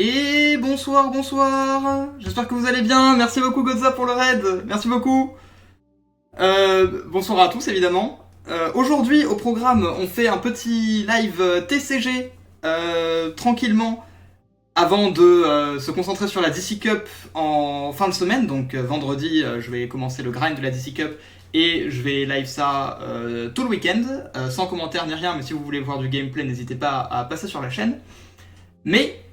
Et bonsoir, bonsoir. J'espère que vous allez bien. Merci beaucoup Godza pour le raid. Merci beaucoup. Bonsoir à tous évidemment. Aujourd'hui au programme, on fait un petit live TCG tranquillement avant de se concentrer sur la DC Cup en fin de semaine. Donc vendredi, je vais commencer le grind de la DC Cup et je vais live ça tout le week-end, sans commentaire ni rien. Mais si vous voulez voir du gameplay, n'hésitez pas à passer sur la chaîne. Mais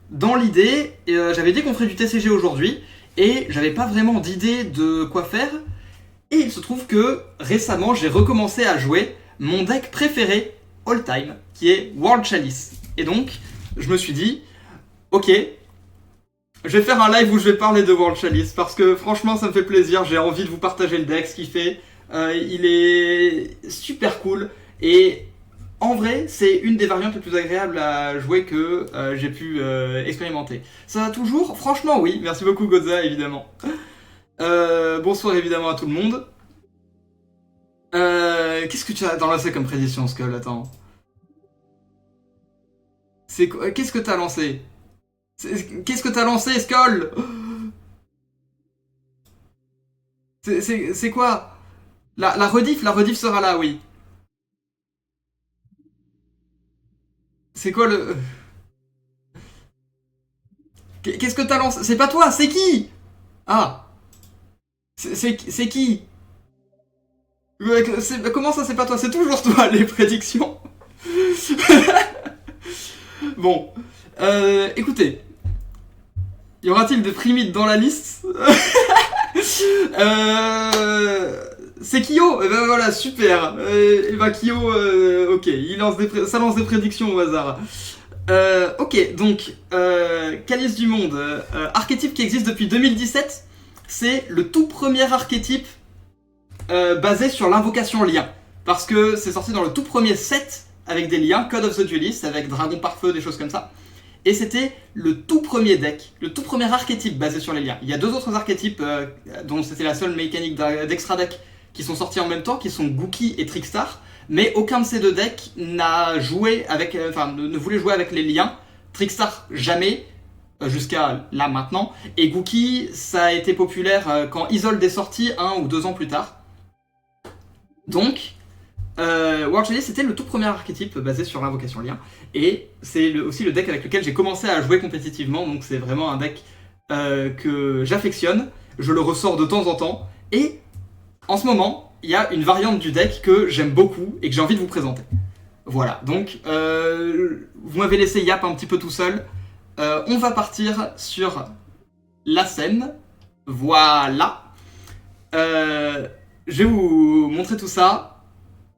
dans l'idée, j'avais dit qu'on ferait du TCG aujourd'hui, et j'avais pas vraiment d'idée de quoi faire, et il se trouve que récemment j'ai recommencé à jouer mon deck préféré all time, qui est World Chalice. Et donc, je me suis dit, ok, je vais faire un live où je vais parler de World Chalice, parce que franchement ça me fait plaisir, j'ai envie de vous partager le deck, ce qu'il fait, il est super cool, et en vrai, c'est une des variantes les plus agréables à jouer que j'ai pu expérimenter. Ça va toujours? Franchement, oui. Merci beaucoup, Godza, évidemment. Bonsoir, évidemment, à tout le monde. Qu'est-ce que tu as lancé comme prédiction, Skull? Attends. C'est quoi? Qu'est-ce que t'as lancé? Qu'est-ce que t'as lancé, Skull? C'est quoi? La rediff sera là, oui. C'est quoi le... Qu'est-ce que t'as lancé? C'est pas toi, c'est qui? Ah, c'est qui? Comment ça, c'est pas toi? C'est toujours toi, les prédictions. Bon, écoutez, y aura-t-il des primites dans la liste? C'est Kyo. Et ben voilà, super. Et ben Kyo, ok, ça lance des prédictions au hasard. Ok, donc Calice du Monde, archétype qui existe depuis 2017. C'est le tout premier archétype basé sur l'invocation lien. Parce que c'est sorti dans le tout premier set avec des liens, Code of the Duelist, avec Dragon par Feu, des choses comme ça. Et c'était le tout premier deck, le tout premier archétype basé sur les liens. Il y a deux autres archétypes dont c'était la seule mécanique d'extra deck qui sont sortis en même temps, qui sont Gookie et Trickstar. Mais aucun de ces deux decks n'a joué avec, ne voulait jouer avec les liens. Trickstar jamais, jusqu'à là maintenant. Et Gookie, ça a été populaire quand Isolde est sorti 1 ou 2 ans plus tard. Donc, World Chalice c'était le tout premier archétype basé sur l'invocation lien. Et c'est aussi le deck avec lequel j'ai commencé à jouer compétitivement. Donc c'est vraiment un deck que j'affectionne. Je le ressors de temps en temps. Et en ce moment, il y a une variante du deck que j'aime beaucoup et que j'ai envie de vous présenter. Voilà, donc vous m'avez laissé yap un petit peu tout seul. On va partir sur la scène. Voilà. Je vais vous montrer tout ça.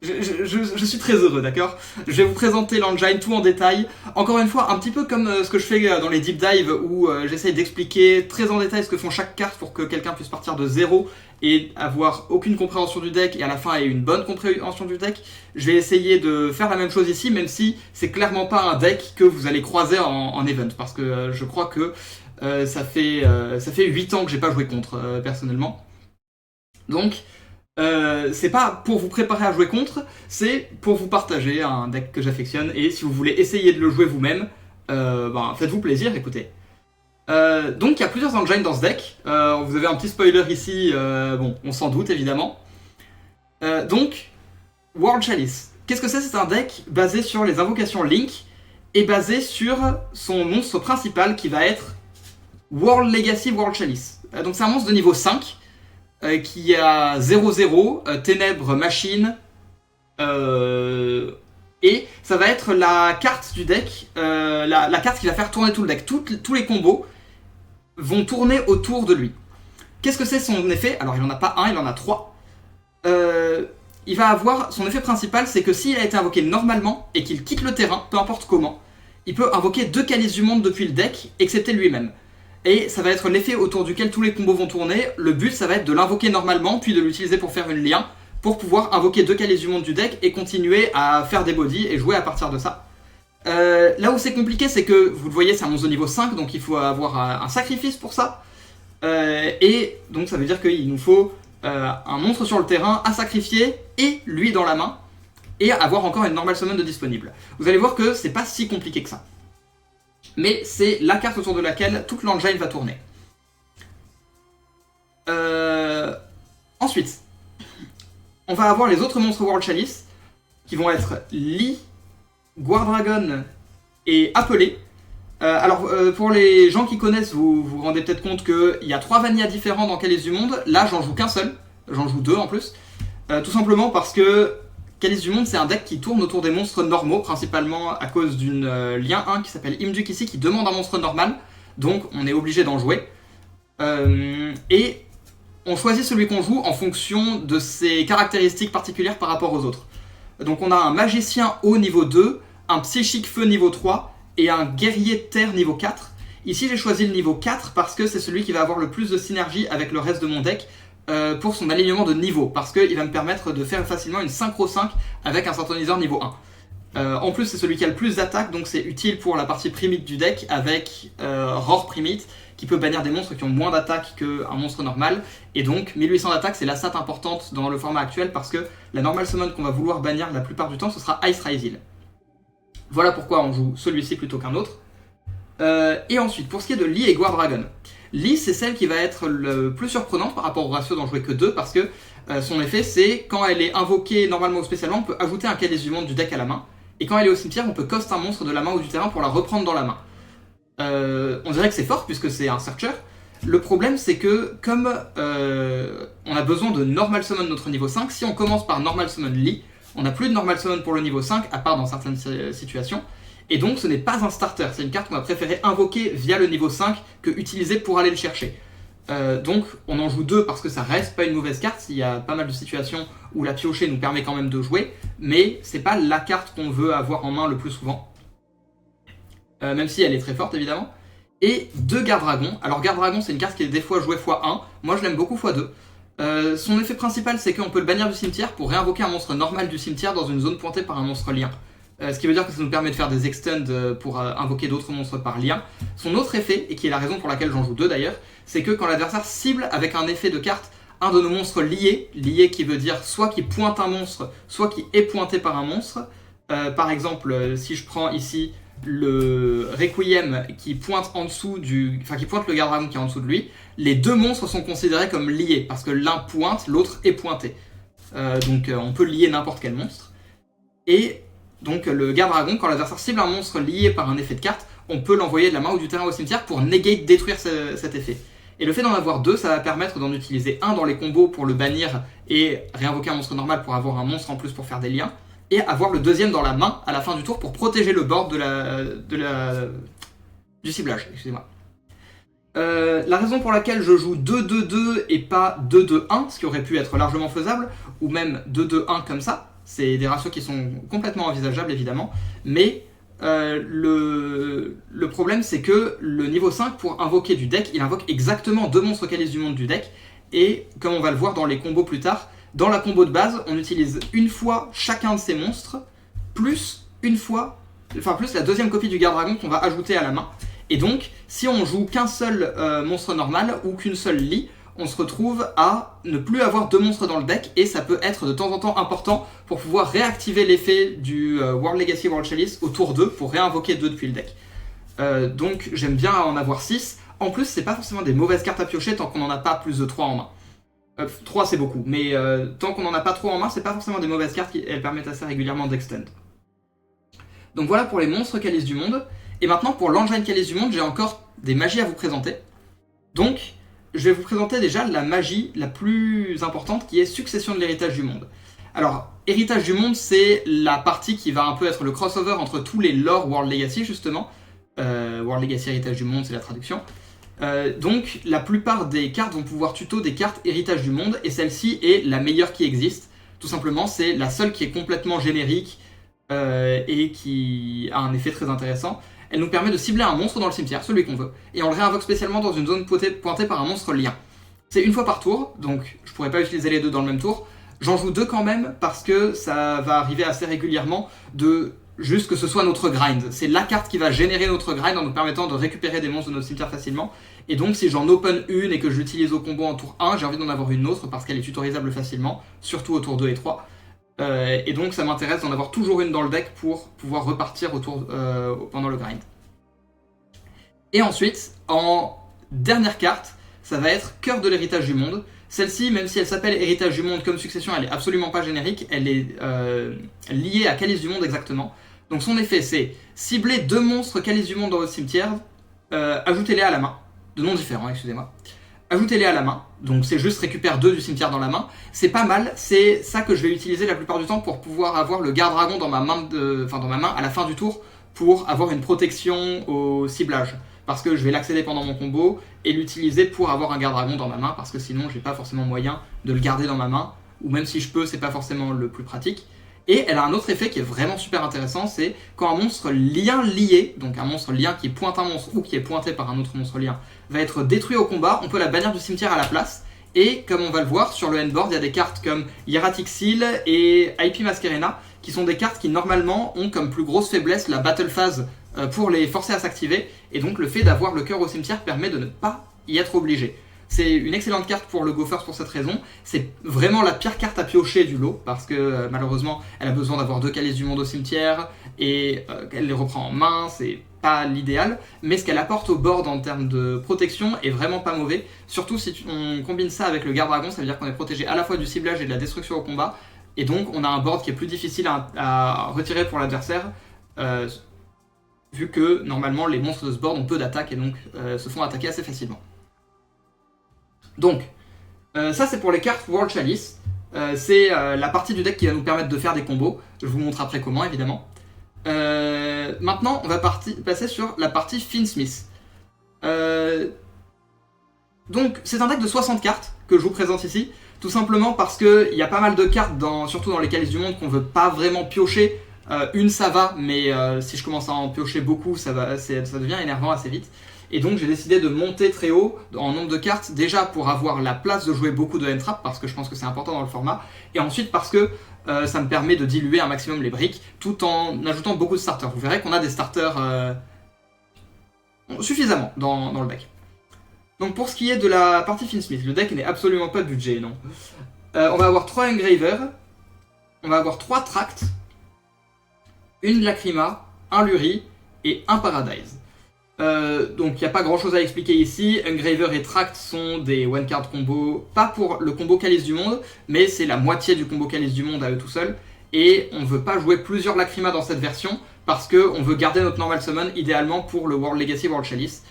Je suis très heureux, d'accord? Je vais vous présenter l'engine tout en détail. Encore une fois, un petit peu comme ce que je fais dans les deep dives où j'essaye d'expliquer très en détail ce que font chaque carte pour que quelqu'un puisse partir de zéro et avoir aucune compréhension du deck et à la fin ait une bonne compréhension du deck. Je vais essayer de faire la même chose ici, même si c'est clairement pas un deck que vous allez croiser en event, parce que je crois que ça fait 8 ans que j'ai pas joué contre, personnellement. Donc, c'est pas pour vous préparer à jouer contre, c'est pour vous partager un deck que j'affectionne, et si vous voulez essayer de le jouer vous-même, faites-vous plaisir, écoutez. Donc il y a plusieurs engines dans ce deck, vous avez un petit spoiler ici, bon, on s'en doute évidemment. Donc, World Chalice, qu'est-ce que c'est? C'est un deck basé sur les invocations Link, et basé sur son monstre principal qui va être World Legacy World Chalice. Donc c'est un monstre de niveau 5, qui a 0-0, ténèbres, machine, et ça va être la carte du deck, la carte qui va faire tourner tout le deck. Tous les combos vont tourner autour de lui. Qu'est-ce que c'est son effet? Alors il en a pas un, il en a 3. Il va avoir, son effet principal, c'est que s'il a été invoqué normalement et qu'il quitte le terrain, peu importe comment, il peut invoquer 2 Calices du Monde depuis le deck, excepté lui-même. Et ça va être l'effet autour duquel tous les combos vont tourner. Le but, ça va être de l'invoquer normalement, puis de l'utiliser pour faire une lien, pour pouvoir invoquer 2 Calices du Monde du deck et continuer à faire des bodies et jouer à partir de ça. Là où c'est compliqué, c'est que, vous le voyez, c'est un monstre de niveau 5, donc il faut avoir un sacrifice pour ça. Et donc ça veut dire qu'il nous faut un monstre sur le terrain à sacrifier et lui dans la main, et avoir encore une normal summon de disponible. Vous allez voir que c'est pas si compliqué que ça. mais c'est la carte autour de laquelle toute l'engine va tourner. Ensuite, on va avoir les autres monstres World Chalice, qui vont être Lee, Guardragon et Appelé. Pour les gens qui connaissent, vous vous rendez peut-être compte qu'il y a 3 vanillas différents dans Calice du Monde. Là, j'en joue qu'un seul. J'en joue 2 en plus. Tout simplement parce que Calice du Monde, c'est un deck qui tourne autour des monstres normaux, principalement à cause d'une lien 1 qui s'appelle Imduk ici, qui demande un monstre normal. Donc, on est obligé d'en jouer. Et on choisit celui qu'on joue en fonction de ses caractéristiques particulières par rapport aux autres. Donc, on a un magicien haut niveau 2, un psychique feu niveau 3, et un guerrier terre niveau 4. Ici j'ai choisi le niveau 4 parce que c'est celui qui va avoir le plus de synergie avec le reste de mon deck pour son alignement de niveau, parce qu'il va me permettre de faire facilement une synchro 5 avec un synthoniseur niveau 1. En plus c'est celui qui a le plus d'attaque, donc c'est utile pour la partie primite du deck avec Roar Primite qui peut bannir des monstres qui ont moins d'attaque qu'un monstre normal, et donc 1800 d'attaque c'est la stat importante dans le format actuel parce que la normal summon qu'on va vouloir bannir la plupart du temps ce sera Ice Rise. Voilà pourquoi on joue celui-ci plutôt qu'un autre. Et ensuite, pour ce qui est de Lee et Guardragon. Lee, c'est celle qui va être le plus surprenante par rapport au ratio d'en jouer que 2, parce que son effet, c'est quand elle est invoquée normalement ou spécialement, on peut ajouter un Calice du Monde du deck à la main, et quand elle est au cimetière, on peut cost un monstre de la main ou du terrain pour la reprendre dans la main. On dirait que c'est fort, puisque c'est un Searcher. Le problème, c'est que, comme on a besoin de Normal Summon notre niveau 5, si on commence par Normal Summon Lee, on n'a plus de Normal Summon pour le niveau 5, à part dans certaines situations. Et donc ce n'est pas un starter, c'est une carte qu'on va préférer invoquer via le niveau 5 que utiliser pour aller le chercher. Donc on en joue 2 parce que ça reste pas une mauvaise carte, il y a pas mal de situations où la piocher nous permet quand même de jouer, mais c'est pas la carte qu'on veut avoir en main le plus souvent. Même si elle est très forte évidemment. Et 2 Guardragon. Alors Guardragon c'est une carte qui est des fois jouée x1, moi je l'aime beaucoup x2. Son effet principal c'est qu'on peut le bannir du cimetière pour réinvoquer un monstre normal du cimetière dans une zone pointée par un monstre lien. Ce qui veut dire que ça nous permet de faire des extends pour invoquer d'autres monstres par lien. Son autre effet, et qui est la raison pour laquelle j'en joue 2 d'ailleurs, c'est que quand l'adversaire cible avec un effet de carte un de nos monstres liés, lié qui veut dire soit qui pointe un monstre, soit qui est pointé par un monstre. Par exemple, si je prends ici le Requiem qui pointe en dessous qui pointe le Guardragon qui est en dessous de lui, les 2 monstres sont considérés comme liés parce que l'un pointe, l'autre est pointé. Donc on peut lier n'importe quel monstre. Et donc le Guardragon, quand l'adversaire cible un monstre lié par un effet de carte, on peut l'envoyer de la main ou du terrain au cimetière pour negate, détruire cet effet. Et le fait d'en avoir 2, ça va permettre d'en utiliser un dans les combos pour le bannir et réinvoquer un monstre normal pour avoir un monstre en plus pour faire des liens, et avoir le deuxième dans la main à la fin du tour pour protéger le board du ciblage. Excusez-moi. La raison pour laquelle je joue 2-2-2 et pas 2-2-1, ce qui aurait pu être largement faisable, ou même 2-2-1 comme ça, c'est des ratios qui sont complètement envisageables évidemment, mais le problème c'est que le niveau 5 pour invoquer du deck, il invoque exactement 2 monstres Calice du Monde du deck, et comme on va le voir dans les combos plus tard, dans la combo de base, on utilise une fois chacun de ces monstres, plus la deuxième copie du Guardragon qu'on va ajouter à la main. Et donc, si on joue qu'un seul monstre normal ou qu'une seule Lee, on se retrouve à ne plus avoir 2 monstres dans le deck, et ça peut être de temps en temps important pour pouvoir réactiver l'effet du World Legacy World Chalice au tour 2 pour réinvoquer 2 depuis le deck. Donc j'aime bien en avoir 6. En plus, c'est pas forcément des mauvaises cartes à piocher tant qu'on n'en a pas plus de 3 en main. 3 c'est beaucoup, mais tant qu'on n'en a pas trop en main, c'est pas forcément des mauvaises cartes, elles permettent assez régulièrement d'extend. Donc voilà pour les monstres Calice du Monde. Et maintenant pour l'engine Calice du Monde, j'ai encore des magies à vous présenter. Donc je vais vous présenter déjà la magie la plus importante qui est Succession de l'Héritage du Monde. Alors, Héritage du Monde, c'est la partie qui va un peu être le crossover entre tous les lore World Legacy justement. World Legacy Héritage du Monde, c'est la traduction. Donc la plupart des cartes vont pouvoir tuto des cartes Héritage du Monde, et celle-ci est la meilleure qui existe. Tout simplement, c'est la seule qui est complètement générique et qui a un effet très intéressant. Elle nous permet de cibler un monstre dans le cimetière, celui qu'on veut, et on le réinvoque spécialement dans une zone pointée par un monstre lien. C'est une fois par tour, donc je pourrais pas utiliser les 2 dans le même tour. J'en joue 2 quand même parce que ça va arriver assez régulièrement de juste que ce soit notre grind. C'est la carte qui va générer notre grind en nous permettant de récupérer des monstres de notre cimetière facilement. Et donc si j'en open une et que je l'utilise au combo en tour 1, j'ai envie d'en avoir une autre parce qu'elle est tutorisable facilement, surtout au tour 2 et 3. Et donc ça m'intéresse d'en avoir toujours une dans le deck pour pouvoir repartir pendant le grind. Et ensuite, en dernière carte, ça va être Cœur de l'héritage du monde. Celle-ci, même si elle s'appelle Héritage du monde comme succession, elle est absolument pas générique, elle est liée à Calice du monde exactement. Donc son effet, c'est cibler 2 monstres Calice du monde dans votre cimetière, ajoutez-les à la main, de noms différents, excusez-moi. Ajoutez-les à la main, donc c'est juste récupère 2 du cimetière dans la main. C'est pas mal, c'est ça que je vais utiliser la plupart du temps pour pouvoir avoir le garde-dragon dans ma main à la fin du tour, pour avoir une protection au ciblage. Parce que je vais l'accéder pendant mon combo et l'utiliser pour avoir un garde-dragon dans ma main, parce que sinon j'ai pas forcément moyen de le garder dans ma main, ou même si je peux, c'est pas forcément le plus pratique. Et elle a un autre effet qui est vraiment super intéressant, c'est quand un monstre lien lié, donc un monstre lien qui pointe un monstre ou qui est pointé par un autre monstre lien, va être détruit au combat, on peut la bannir du cimetière à la place. Et comme on va le voir, sur le handboard, il y a des cartes comme Hieratic Seal et IP Masquerena, qui sont des cartes qui normalement ont comme plus grosse faiblesse la battle phase pour les forcer à s'activer, et donc le fait d'avoir le cœur au cimetière permet de ne pas y être obligé. C'est une excellente carte pour le Go First pour cette raison, c'est vraiment la pire carte à piocher du lot, parce que malheureusement elle a besoin d'avoir 2 calices du monde au cimetière, et elle les reprend en main, c'est pas l'idéal, mais ce qu'elle apporte au board en termes de protection est vraiment pas mauvais, surtout si on combine ça avec le garde-dragon, ça veut dire qu'on est protégé à la fois du ciblage et de la destruction au combat, et donc on a un board qui est plus difficile à retirer pour l'adversaire, vu que normalement les monstres de ce board ont peu d'attaque et donc se font attaquer assez facilement. Donc, ça c'est pour les cartes World Chalice, c'est la partie du deck qui va nous permettre de faire des combos, je vous montre après comment évidemment. Maintenant on va passer sur la partie Finsmith. Donc c'est un deck de 60 cartes que je vous présente ici, tout simplement parce qu'il y a pas mal de cartes, surtout dans les calices du monde, qu'on veut pas vraiment piocher. Une ça va, mais si je commence à en piocher beaucoup, ça devient énervant assez vite. Et donc j'ai décidé de monter très haut en nombre de cartes, déjà pour avoir la place de jouer beaucoup de N-Trap, parce que je pense que c'est important dans le format, et ensuite parce que ça me permet de diluer un maximum les briques, tout en ajoutant beaucoup de starters. Vous verrez qu'on a des starters suffisamment dans le deck. Donc pour ce qui est de la partie Finsmith, le deck n'est absolument pas budget, non. On va avoir 3 Engraver, on va avoir 3 Tracts, une Lacrima, un Luri et un Paradise. Donc il n'y a pas grand chose à expliquer ici, Engraver et Tract sont des one card combos, pas pour le combo Calice du monde, mais c'est la moitié du combo Calice du monde à eux tout seuls, et on veut pas jouer plusieurs Lacrima dans cette version, parce qu'on veut garder notre normal summon idéalement pour le World Legacy World Chalice,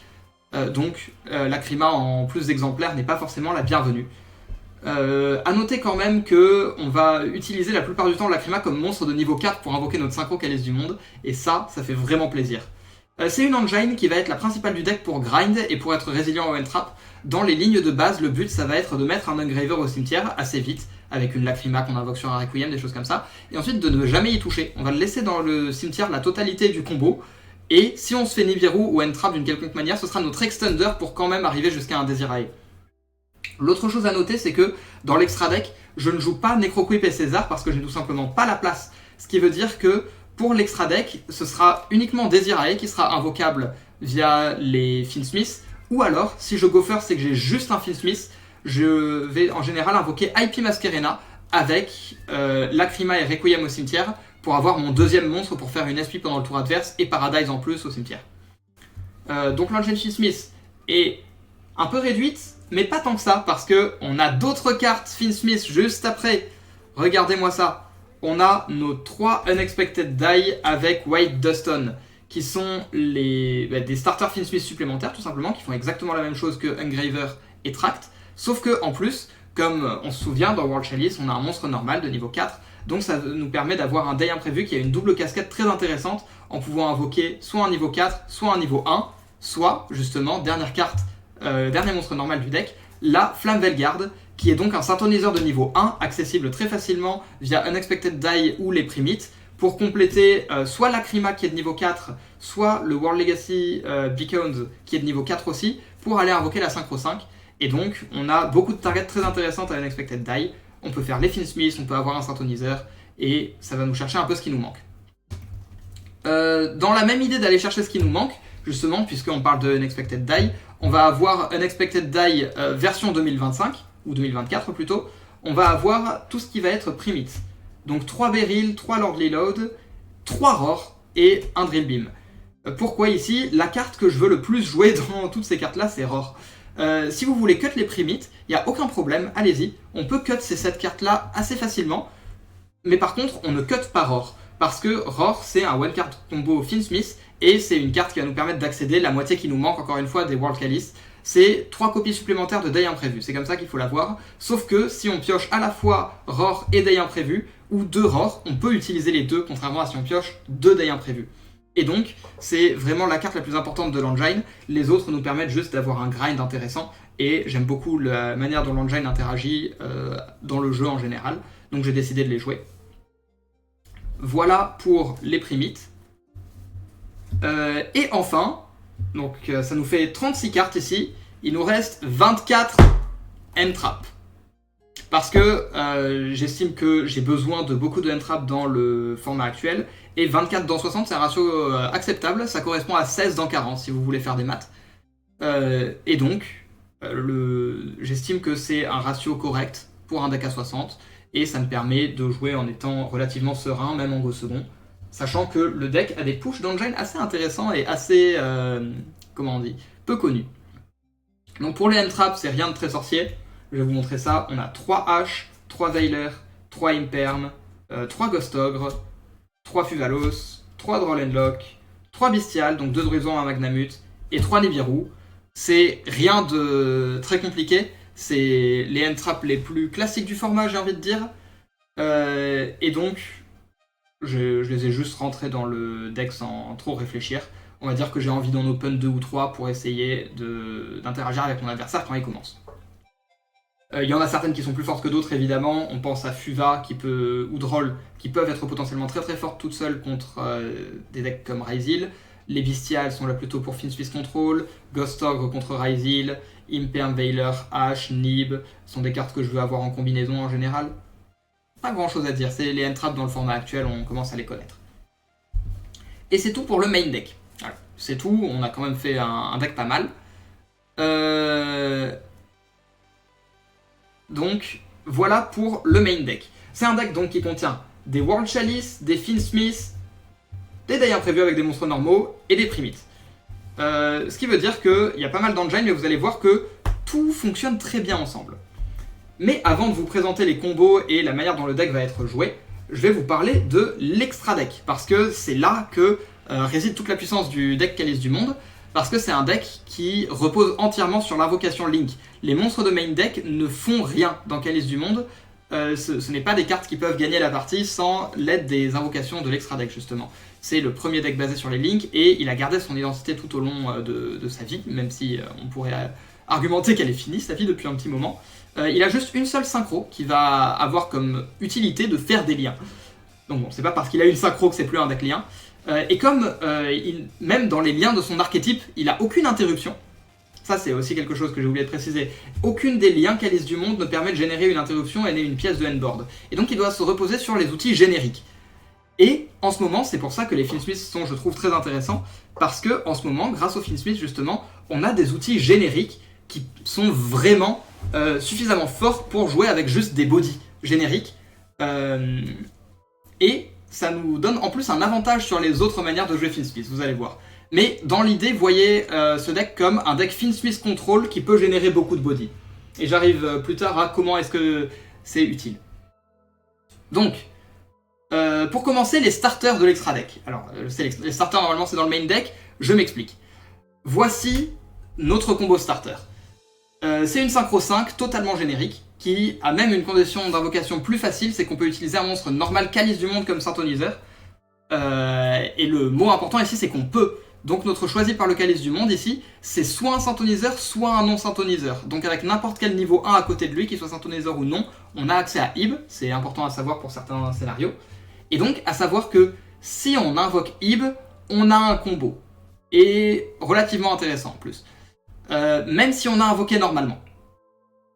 donc Lacrima en plus d'exemplaires n'est pas forcément la bienvenue. A noter quand même qu'on va utiliser la plupart du temps Lacrima comme monstre de niveau 4 pour invoquer notre synchro Calice du monde, et ça fait vraiment plaisir. C'est une engine qui va être la principale du deck pour grind et pour être résilient au N-Trap. Dans les lignes de base, le but ça va être de mettre un Engraver au cimetière assez vite, avec une Lacrima qu'on invoque sur un Requiem, des choses comme ça, et ensuite de ne jamais y toucher. On va le laisser dans le cimetière la totalité du combo, et si on se fait Nibiru ou N-Trap d'une quelconque manière, ce sera notre extender pour quand même arriver jusqu'à un Desirae. L'autre chose à noter, c'est que dans l'extra deck, je ne joue pas Necroquip et César parce que je n'ai tout simplement pas la place, ce qui veut dire que pour l'extra deck, ce sera uniquement Desirae qui sera invocable via les Finsmith, ou alors, si je go first et que j'ai juste un Finsmith, je vais en général invoquer IP Masquerena avec Lacrima et Requiem au cimetière pour avoir mon deuxième monstre pour faire une SP pendant le tour adverse et Paradise en plus au cimetière. Donc l'engine Finsmith est un peu réduite, mais pas tant que ça, parce qu'on a d'autres cartes Finsmith juste après. Regardez-moi ça. On a nos 3 Unexpected Die avec White Duston, qui sont des starters Finsmith supplémentaires, tout simplement, qui font exactement la même chose que Engraver et Tract, sauf que en plus, comme on se souvient, dans World Chalice, on a un monstre normal de niveau 4, donc ça nous permet d'avoir un Die imprévu qui a une double casquette très intéressante, en pouvant invoquer soit un niveau 4, soit un niveau 1, soit, justement, dernière carte, dernier monstre normal du deck, la Flamme Velgarde, qui est donc un synthoniseur de niveau 1, accessible très facilement via Unexpected Die ou les Primites, pour compléter soit Lacrima qui est de niveau 4, soit le World Legacy Beacons qui est de niveau 4 aussi, pour aller invoquer la Synchro 5. Et donc on a beaucoup de targets très intéressantes à Unexpected Die, on peut faire les Finsmith, on peut avoir un synthoniseur, et ça va nous chercher un peu ce qui nous manque. Dans la même idée d'aller chercher ce qui nous manque, justement, puisqu'on parle de Unexpected Die, on va avoir Unexpected Die version 2025, ou 2024 plutôt, on va avoir tout ce qui va être Primite. Donc 3 Beryl, 3 Lordly Load, 3 Roar et un Drill Beam. Pourquoi ici? La carte que je veux le plus jouer dans toutes ces cartes-là, c'est Roar. Si vous voulez cut les primites, il n'y a aucun problème, allez-y. On peut cut ces 7 cartes-là assez facilement. Mais par contre, on ne cut pas Roar. Parce que Roar, c'est un one-card combo Finsmith, et c'est une carte qui va nous permettre d'accéder la moitié qui nous manque, encore une fois, des World Chalice. C'est 3 copies supplémentaires de Deuil Imprévu, c'est comme ça qu'il faut la voir. Sauf que si on pioche à la fois Roar et Deuil Imprévu, ou 2 Roar, on peut utiliser les deux, contrairement à si on pioche 2 Deuil Imprévu. Et donc, c'est vraiment la carte la plus importante de l'engine. Les autres nous permettent juste d'avoir un grind intéressant, et j'aime beaucoup la manière dont l'engine interagit dans le jeu en général, donc j'ai décidé de les jouer. Voilà pour les primites. Et enfin, donc ça nous fait 36 cartes ici, il nous reste 24 N-Trap. Parce que j'estime que j'ai besoin de beaucoup de N-Trap dans le format actuel, et 24 dans 60 c'est un ratio acceptable, ça correspond à 16 dans 40 si vous voulez faire des maths. Et donc, j'estime que c'est un ratio correct pour un deck à 60, et ça me permet de jouer en étant relativement serein, même en go second, sachant que le deck a des push d'engine assez intéressants et assez, comment on dit, peu connus. Donc pour les N-Trap, c'est rien de très sorcier, je vais vous montrer ça. On a 3 H, 3 Veiler, 3 Imperm, 3 Ghost Ogre, 3 Fuvalos, 3 Drollenlock, 3 Bestial, donc 2 Druisons, 1 Magnamut, et 3 Nibiru. C'est rien de très compliqué, c'est les N-Trap les plus classiques du format, j'ai envie de dire. Et donc, je les ai juste rentrés dans le deck sans trop réfléchir. On va dire que j'ai envie d'en open 2 ou 3 pour essayer d'interagir avec mon adversaire quand il commence. Il y en a certaines qui sont plus fortes que d'autres, évidemment. On pense à Fuva ou Droll, qui peuvent être potentiellement très très fortes toutes seules contre des decks comme Ryzil. Les Bestiales sont là plutôt pour Finsmith Control, Ghost Ogre contre Ryzil, Imperm, Veiler, Ash, Nib sont des cartes que je veux avoir en combinaison en général. Pas grand chose à dire, c'est les N-Trap dans le format actuel, on commence à les connaître. Et c'est tout pour le main deck. Voilà. C'est tout, on a quand même fait un deck pas mal. Donc voilà pour le main deck. C'est un deck donc qui contient des World Chalice, des Finsmith, des Deuil Imprévu avec des monstres normaux et des primites. Ce qui veut dire qu'il y a pas mal d'engines, mais vous allez voir que tout fonctionne très bien ensemble. Mais avant de vous présenter les combos et la manière dont le deck va être joué, je vais vous parler de l'extra deck, parce que c'est là que réside toute la puissance du deck Chalice du Monde, parce que c'est un deck qui repose entièrement sur l'invocation Link. Les monstres de main deck ne font rien dans Chalice du Monde, ce n'est pas des cartes qui peuvent gagner la partie sans l'aide des invocations de l'extra deck justement. C'est le premier deck basé sur les Links, et il a gardé son identité tout au long de sa vie, même si on pourrait argumenter qu'elle est finie, sa vie, depuis un petit moment. Il a juste une seule synchro qui va avoir comme utilité de faire des liens. Donc bon, c'est pas parce qu'il a une synchro que c'est plus un deck lien. Et comme même dans les liens de son archétype, il a aucune interruption. Ça c'est aussi quelque chose que j'ai oublié de préciser. Aucune des liens Chalice du Monde ne permet de générer une interruption et une pièce de handboard. Et donc il doit se reposer sur les outils génériques. Et en ce moment, c'est pour ça que les Finsmith sont, je trouve, très intéressants, parce que en ce moment, grâce aux Finsmith justement, on a des outils génériques qui sont vraiment suffisamment forts pour jouer avec juste des bodies génériques. Et ça nous donne en plus un avantage sur les autres manières de jouer Finsmith, vous allez voir. Mais dans l'idée, voyez ce deck comme un deck Finsmith Control qui peut générer beaucoup de bodies. Et j'arrive plus tard à comment est-ce que c'est utile. Donc, pour commencer, les starters de l'extra deck. Alors, les starters, normalement, c'est dans le main deck. Je m'explique. Voici notre combo starter. C'est une synchro 5 totalement générique, qui a même une condition d'invocation plus facile, c'est qu'on peut utiliser un monstre normal Chalice du Monde comme synthoniseur. Et le mot important ici, c'est qu'on peut. Donc notre choisi par le Chalice du Monde ici, c'est soit un synthoniseur, soit un non-synthoniseur. Donc avec n'importe quel niveau 1 à côté de lui, qu'il soit synthoniseur ou non, on a accès à Ib, c'est important à savoir pour certains scénarios. Et donc à savoir que si on invoque Ib, on a un combo. Et relativement intéressant en plus. Même si on a invoqué normalement.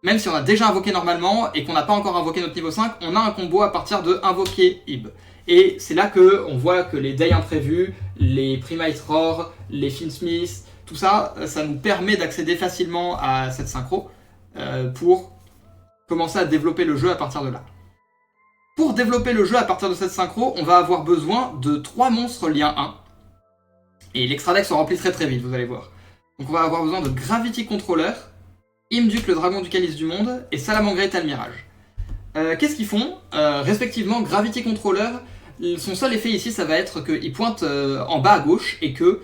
Même si on a déjà invoqué normalement et qu'on n'a pas encore invoqué notre niveau 5, on a un combo à partir de invoquer Ib. Et c'est là qu'on voit que les Deuil Imprévus, les Primate Roar, les Finsmith, tout ça, ça nous permet d'accéder facilement à cette synchro pour commencer à développer le jeu à partir de là. Pour développer le jeu à partir de cette synchro, on va avoir besoin de 3 monstres lien 1. Et l'extra deck se remplit très très vite, vous allez voir. Donc on va avoir besoin de Gravity Controller, Imduke le dragon du calice du monde, et Salamangre étal mirage. Qu'est-ce qu'ils font respectivement, Gravity Controller, son seul effet ici, ça va être qu'il pointe en bas à gauche, et que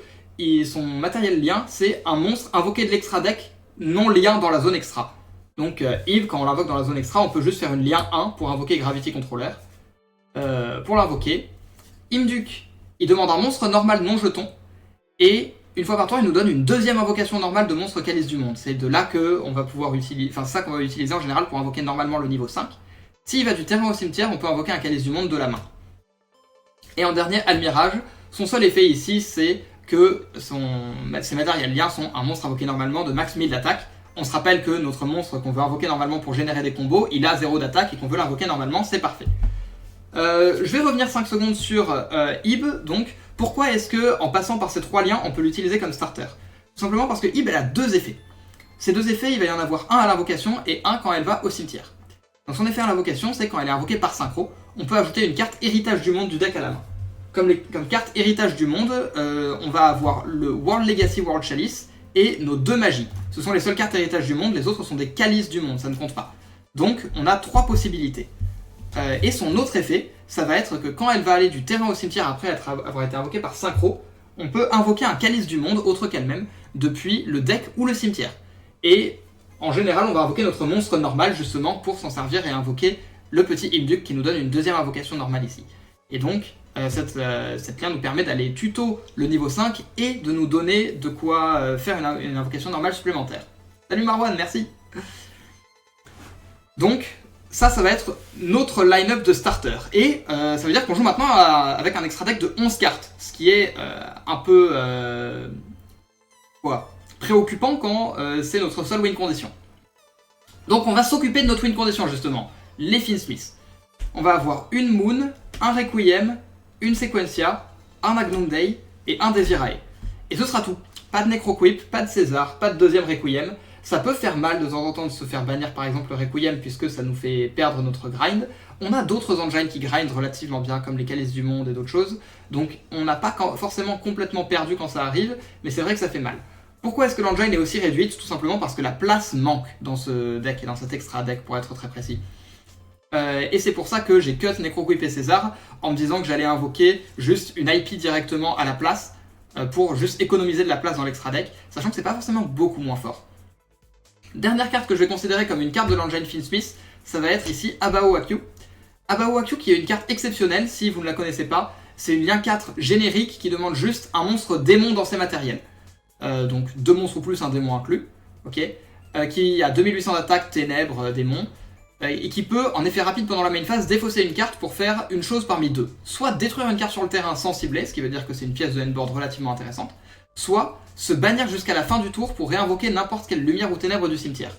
son matériel lien, c'est un monstre invoqué de l'extra deck non lien dans la zone extra. Donc Eve, quand on l'invoque dans la zone extra, on peut juste faire une lien 1 pour invoquer Gravity Controller. Pour l'invoquer, Imduke, il demande un monstre normal non jeton, et une fois par tour, il nous donne une deuxième invocation normale de monstre calice du monde. C'est de là qu'on va pouvoir utiliser, enfin ça qu'on va utiliser en général pour invoquer normalement le niveau 5. S'il va du terrain au cimetière, on peut invoquer un calice du monde de la main. Et en dernier, Almirage, son seul effet ici, c'est que ses matériels liens sont un monstre invoqué normalement de max 1000 d'attaque. On se rappelle que notre monstre qu'on veut invoquer normalement pour générer des combos, il a 0 d'attaque et qu'on veut l'invoquer normalement, c'est parfait. Je vais revenir 5 secondes sur Ib, donc pourquoi est-ce que en passant par ces 3 liens, on peut l'utiliser comme starter? Tout simplement parce que Ib, elle a 2 effets. Ces 2 effets, il va y en avoir un à l'invocation et un quand elle va au cimetière. Donc son effet à l'invocation, c'est quand elle est invoquée par synchro, on peut ajouter une carte héritage du monde du deck à la main. Comme carte héritage du monde, on va avoir le World Legacy World Chalice et nos 2 magies. Ce sont les seules cartes héritage du monde, les autres sont des calices du monde, ça ne compte pas. Donc on a 3 possibilités. Et son autre effet, ça va être que quand elle va aller du terrain au cimetière après avoir été invoquée par synchro, on peut invoquer un calice du monde autre qu'elle-même depuis le deck ou le cimetière. Et en général, on va invoquer notre monstre normal justement pour s'en servir et invoquer le petit Imduke qui nous donne une deuxième invocation normale ici. Et donc, cette lien nous permet d'aller tuto le niveau 5 et de nous donner de quoi faire une invocation normale supplémentaire. Salut Marwan, merci. Donc, ça va être notre line-up de starter. Et ça veut dire qu'on joue maintenant avec un extra deck de 11 cartes, ce qui est un peu préoccupant quand c'est notre seule win condition. Donc on va s'occuper de notre win condition justement, les Finsmith. On va avoir une Moon, un Requiem, une Sequentia, un Magnum Day et un Desirae. Et ce sera tout. Pas de Necroquip, pas de César, pas de deuxième Requiem. Ça peut faire mal de temps en temps de se faire bannir par exemple le Requiem puisque ça nous fait perdre notre grind. On a d'autres engines qui grindent relativement bien comme les Calices du Monde et d'autres choses. Donc on n'a pas forcément complètement perdu quand ça arrive, mais c'est vrai que ça fait mal. Pourquoi est-ce que l'engine est aussi réduite? Tout simplement parce que la place manque dans ce deck et dans cet extra deck pour être très précis. Et c'est pour ça que j'ai cut Necroquip et César en me disant que j'allais invoquer juste une IP directement à la place pour juste économiser de la place dans l'extra deck, sachant que c'est pas forcément beaucoup moins fort. Dernière carte que je vais considérer comme une carte de l'engine Finsmith, ça va être ici Abao Akyu. Abao Akyu qui est une carte exceptionnelle, si vous ne la connaissez pas, c'est une lien 4 générique qui demande juste un monstre démon dans ses matériels. Donc 2 monstres ou plus, un démon inclus, ok, qui a 2800 d'attaque, ténèbres, démon, et qui peut, en effet rapide pendant la main phase, défausser une carte pour faire une chose parmi deux. Soit détruire une carte sur le terrain sans cibler, ce qui veut dire que c'est une pièce de handboard relativement intéressante, soit se bannir jusqu'à la fin du tour pour réinvoquer n'importe quelle lumière ou ténèbres du cimetière.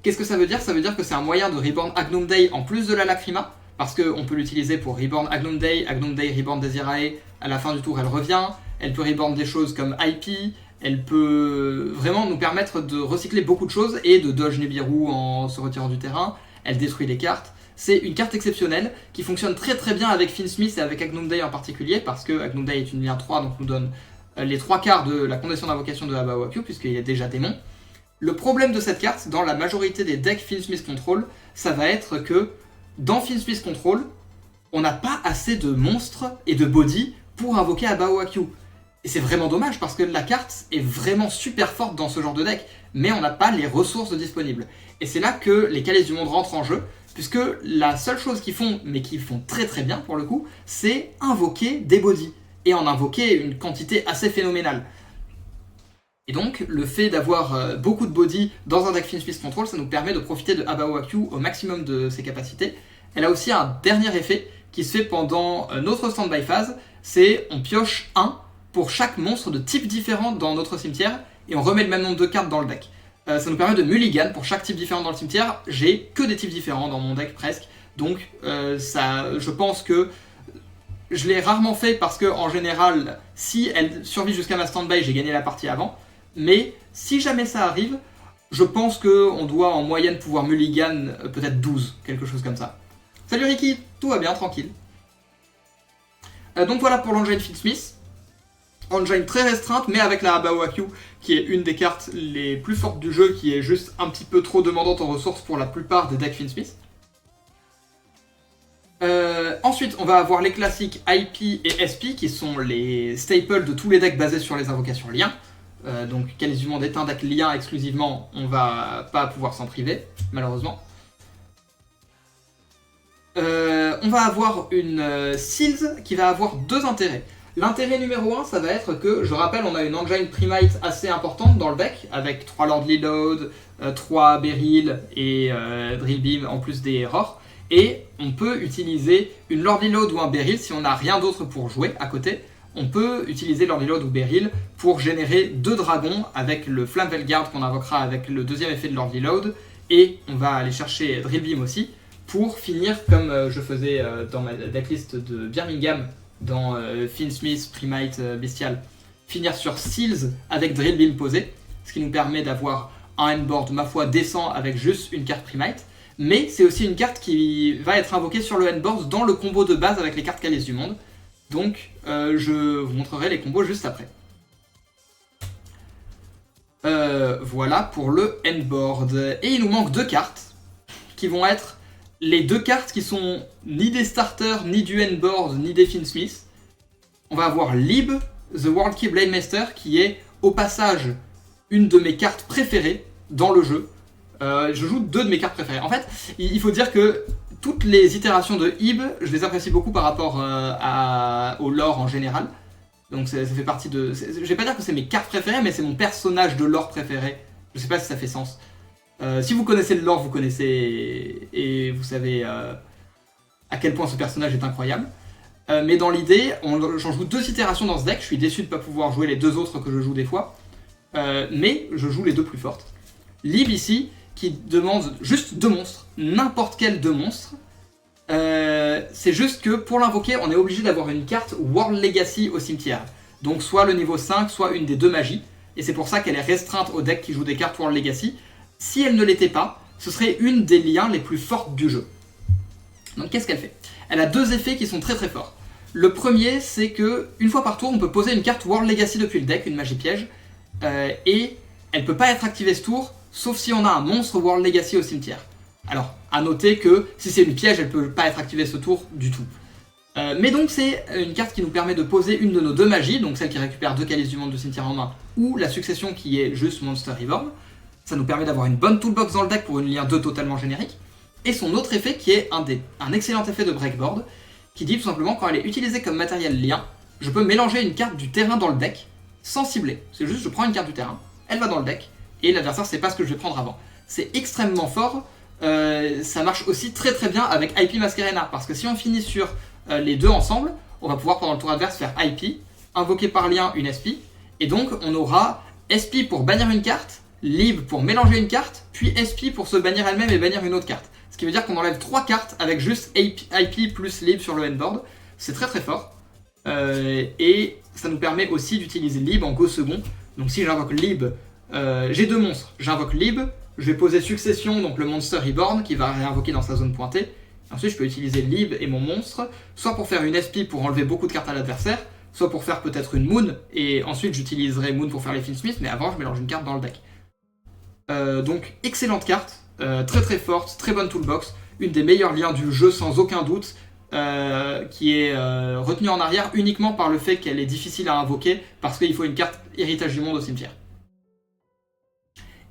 Qu'est-ce que ça veut dire? Ça veut dire que c'est un moyen de reborn Agnum Day en plus de la Lacrima, parce qu'on peut l'utiliser pour reborn Agnum Day, reborn Desirae, à la fin du tour elle revient, elle peut reborn des choses comme IP, elle peut vraiment nous permettre de recycler beaucoup de choses et de dodge Nibiru en se retirant du terrain, elle détruit les cartes. C'est une carte exceptionnelle qui fonctionne très très bien avec Finsmith et avec Agnum Day en particulier, parce que Agnum Day est une lien 3, donc nous donne les 3 quarts de la condition d'invocation de Abao Akyu, puisqu'il est déjà démon. Le problème de cette carte, dans la majorité des decks Finsmith Control, ça va être que dans Finsmith Control, on n'a pas assez de monstres et de body pour invoquer Abao Akyu. Et c'est vraiment dommage parce que la carte est vraiment super forte dans ce genre de deck, mais on n'a pas les ressources disponibles. Et c'est là que les Calices du Monde rentrent en jeu, puisque la seule chose qu'ils font, mais qu'ils font très très bien pour le coup, c'est invoquer des bodies, et en invoquer une quantité assez phénoménale. Et donc, le fait d'avoir beaucoup de body dans un deck Finsmith Control, ça nous permet de profiter de Abao Akyu au maximum de ses capacités. Elle a aussi un dernier effet qui se fait pendant notre stand-by phase, c'est on pioche 1 pour chaque monstre de type différent dans notre cimetière, et on remet le même nombre de cartes dans le deck. Ça nous permet de mulligan pour chaque type différent dans le cimetière. J'ai que des types différents dans mon deck presque, donc je pense que je l'ai rarement fait parce que en général, si elle survit jusqu'à ma stand-by, j'ai gagné la partie avant. Mais si jamais ça arrive, je pense qu'on doit en moyenne pouvoir mulligan peut-être 12, quelque chose comme ça. Salut Ricky, tout va bien, tranquille. Donc voilà pour l'engine Finsmith. Engine très restreinte, mais avec la Abawaku, qui est une des cartes les plus fortes du jeu, qui est juste un petit peu trop demandante en ressources pour la plupart des decks Finsmith. Ensuite, on va avoir les classiques IP et SP, qui sont les staples de tous les decks basés sur les invocations liens. Donc, Calice du Monde est un deck lien exclusivement, on va pas pouvoir s'en priver, malheureusement. On va avoir une Seals qui va avoir deux intérêts. L'intérêt numéro 1, ça va être que, je rappelle, on a une engine primate assez importante dans le deck, avec 3 Lordly Load, 3 Beryl et Drill Beam en plus des errors. Et on peut utiliser une Lordly Load ou un Beryl si on n'a rien d'autre pour jouer à côté. On peut utiliser Lordly Load ou Beryl pour générer 2 dragons avec le Flamvelguard qu'on invoquera avec le deuxième effet de Lordly Load. Et on va aller chercher Drill Beam aussi pour finir comme je faisais dans ma decklist de Birmingham dans Finsmith, Primate, Bestial, finir sur Seals avec Drill Beam posé, ce qui nous permet d'avoir un endboard ma foi décent avec juste une carte Primate, mais c'est aussi une carte qui va être invoquée sur le endboard dans le combo de base avec les cartes Calice du Monde, donc je vous montrerai les combos juste après. Voilà pour le endboard, et il nous manque 2 cartes qui vont être les 2 cartes qui sont ni des starters, ni du endboard, ni des Finsmith. On va avoir Lib, The World Key Blademaster, qui est au passage une de mes cartes préférées dans le jeu. Je joue 2 de mes cartes préférées. En fait, il faut dire que toutes les itérations de Ib, je les apprécie beaucoup par rapport au lore en général. Donc ça fait partie de... Je vais pas dire que c'est mes cartes préférées, mais c'est mon personnage de lore préféré. Je sais pas si ça fait sens. Si vous connaissez le lore, vous connaissez et vous savez à quel point ce personnage est incroyable. Mais dans l'idée, j'en joue 2 itérations dans ce deck. Je suis déçu de ne pas pouvoir jouer les 2 autres que je joue des fois. Mais je joue les 2 plus fortes. Lib ici, qui demande juste 2 monstres. N'importe quel 2 monstres. C'est juste que pour l'invoquer, on est obligé d'avoir une carte World Legacy au cimetière. Donc soit le niveau 5, soit une des 2 magies. Et c'est pour ça qu'elle est restreinte au deck qui joue des cartes World Legacy. Si elle ne l'était pas, ce serait une des liens les plus fortes du jeu. Donc qu'est-ce qu'elle fait? Elle a 2 effets qui sont très très forts. Le premier, c'est que une fois par tour, on peut poser une carte World Legacy depuis le deck, une magie piège, et elle peut pas être activée ce tour, sauf si on a un monstre World Legacy au cimetière. Alors, à noter que si c'est une piège, elle peut pas être activée ce tour du tout. Mais donc c'est une carte qui nous permet de poser une de nos 2 magies, donc celle qui récupère 2 Calices du Monde de cimetière en main, ou la succession qui est juste Monster Reborn. Ça nous permet d'avoir une bonne toolbox dans le deck pour une lien 2 totalement générique. Et son autre effet qui est un excellent effet de breakboard, qui dit tout simplement quand elle est utilisée comme matériel lien, je peux mélanger une carte du terrain dans le deck sans cibler. C'est juste je prends une carte du terrain, elle va dans le deck, et l'adversaire sait pas ce que je vais prendre avant. C'est extrêmement fort, ça marche aussi très très bien avec IP Masquerena, parce que si on finit sur les 2 ensemble, on va pouvoir pendant le tour adverse faire IP, invoquer par lien une SP, et donc on aura SP pour bannir une carte, Lib pour mélanger une carte, puis SP pour se bannir elle-même et bannir une autre carte. Ce qui veut dire qu'on enlève 3 cartes avec juste IP plus Lib sur le endboard. C'est très très fort. Et ça nous permet aussi d'utiliser Lib en go second. Donc si j'invoque Lib, j'ai 2 monstres. J'invoque Lib, je vais poser Succession, donc le Monster Reborn, qui va réinvoquer dans sa zone pointée. Ensuite je peux utiliser Lib et mon monstre, soit pour faire une SP pour enlever beaucoup de cartes à l'adversaire, soit pour faire peut-être une Moon, et ensuite j'utiliserai Moon pour faire les Finsmith, mais avant je mélange une carte dans le deck. Donc excellente carte, très très forte, très bonne toolbox, une des meilleurs liens du jeu sans aucun doute, qui est retenue en arrière uniquement par le fait qu'elle est difficile à invoquer parce qu'il faut une carte Héritage du Monde au cimetière.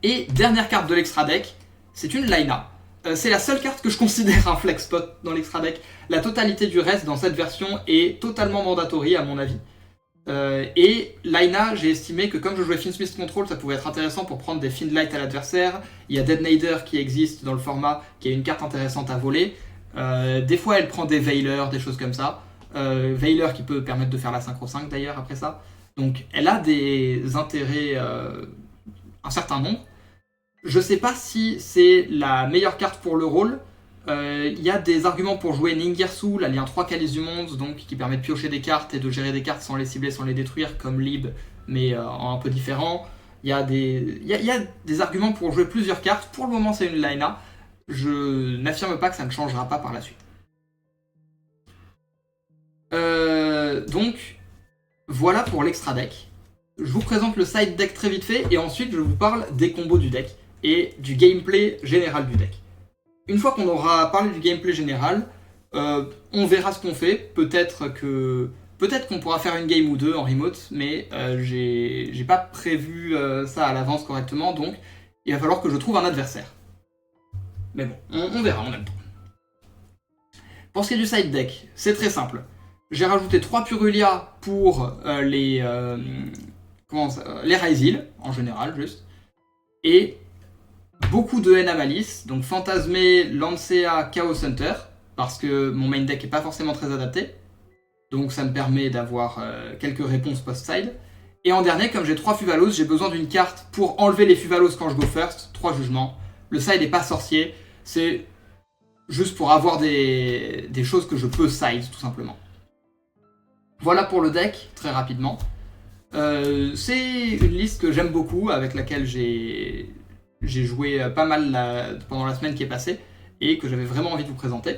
Et dernière carte de l'extra deck, c'est une Laina. C'est la seule carte que je considère un flex spot dans l'extra deck. La totalité du reste dans cette version est totalement mandatory à mon avis. Et Laina, j'ai estimé que comme je jouais Finsmith Control, ça pouvait être intéressant pour prendre des Finlight à l'adversaire. Il y a Dead Nader qui existe dans le format, qui est une carte intéressante à voler. Des fois elle prend des Veilers, des choses comme ça. Veiler qui peut permettre de faire la synchro 5 d'ailleurs après ça. Donc elle a des intérêts, un certain nombre. Je sais pas si c'est la meilleure carte pour le rôle. Il y a des arguments pour jouer Ningirsu, la lien 3 Calice du Monde, donc qui permet de piocher des cartes et de gérer des cartes sans les cibler, sans les détruire, comme Lib, mais en un peu différent. Il y a des arguments pour jouer plusieurs cartes. Pour le moment, c'est une Laina. Je n'affirme pas que ça ne changera pas par la suite. Donc, Voilà pour l'extra deck. Je vous présente le side deck très vite fait et ensuite je vous parle des combos du deck et du gameplay général du deck. Une fois qu'on aura parlé du gameplay général, on verra ce qu'on fait. Peut-être qu'on pourra faire une game ou deux en remote, mais j'ai pas prévu ça à l'avance correctement, donc il va falloir que je trouve un adversaire. Mais bon, on verra, on a le temps. Pour ce qui est du side deck, c'est très simple. J'ai rajouté 3 Purulia pour les Ryzeal, en général, juste. Et beaucoup de N à Malice, donc Fantasmé, Lancea, Chaos Hunter, parce que mon main deck n'est pas forcément très adapté. Donc ça me permet d'avoir quelques réponses post-side. Et en dernier, comme j'ai 3 Fuvalos, j'ai besoin d'une carte pour enlever les Fuvalos quand je go first, 3 jugements. Le side n'est pas sorcier, c'est juste pour avoir des choses que je peux side, tout simplement. Voilà pour le deck, très rapidement. C'est une liste que j'aime beaucoup, avec laquelle j'ai joué pas mal pendant la semaine qui est passée, et que j'avais vraiment envie de vous présenter.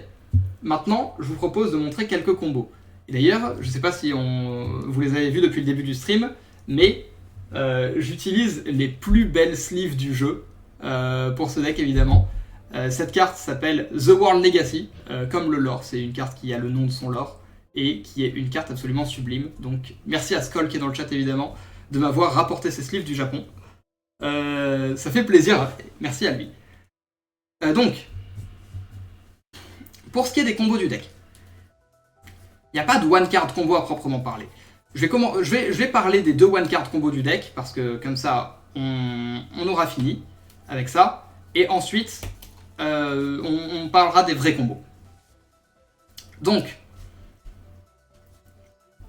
Maintenant, je vous propose de montrer quelques combos. Et d'ailleurs, je ne sais pas si vous les avez vus depuis le début du stream, mais j'utilise les plus belles sleeves du jeu pour ce deck, évidemment. Cette carte s'appelle The World Legacy, comme le lore, c'est une carte qui a le nom de son lore, et qui est une carte absolument sublime. Donc merci à Skoll qui est dans le chat, évidemment, de m'avoir rapporté ces sleeves du Japon. Ça fait plaisir, merci à lui. Donc, pour ce qui est des combos du deck, il n'y a pas de one card combo à proprement parler. Je vais parler des 2 one card combos du deck, parce que comme ça, on aura fini avec ça. Et ensuite, on parlera des vrais combos. Donc,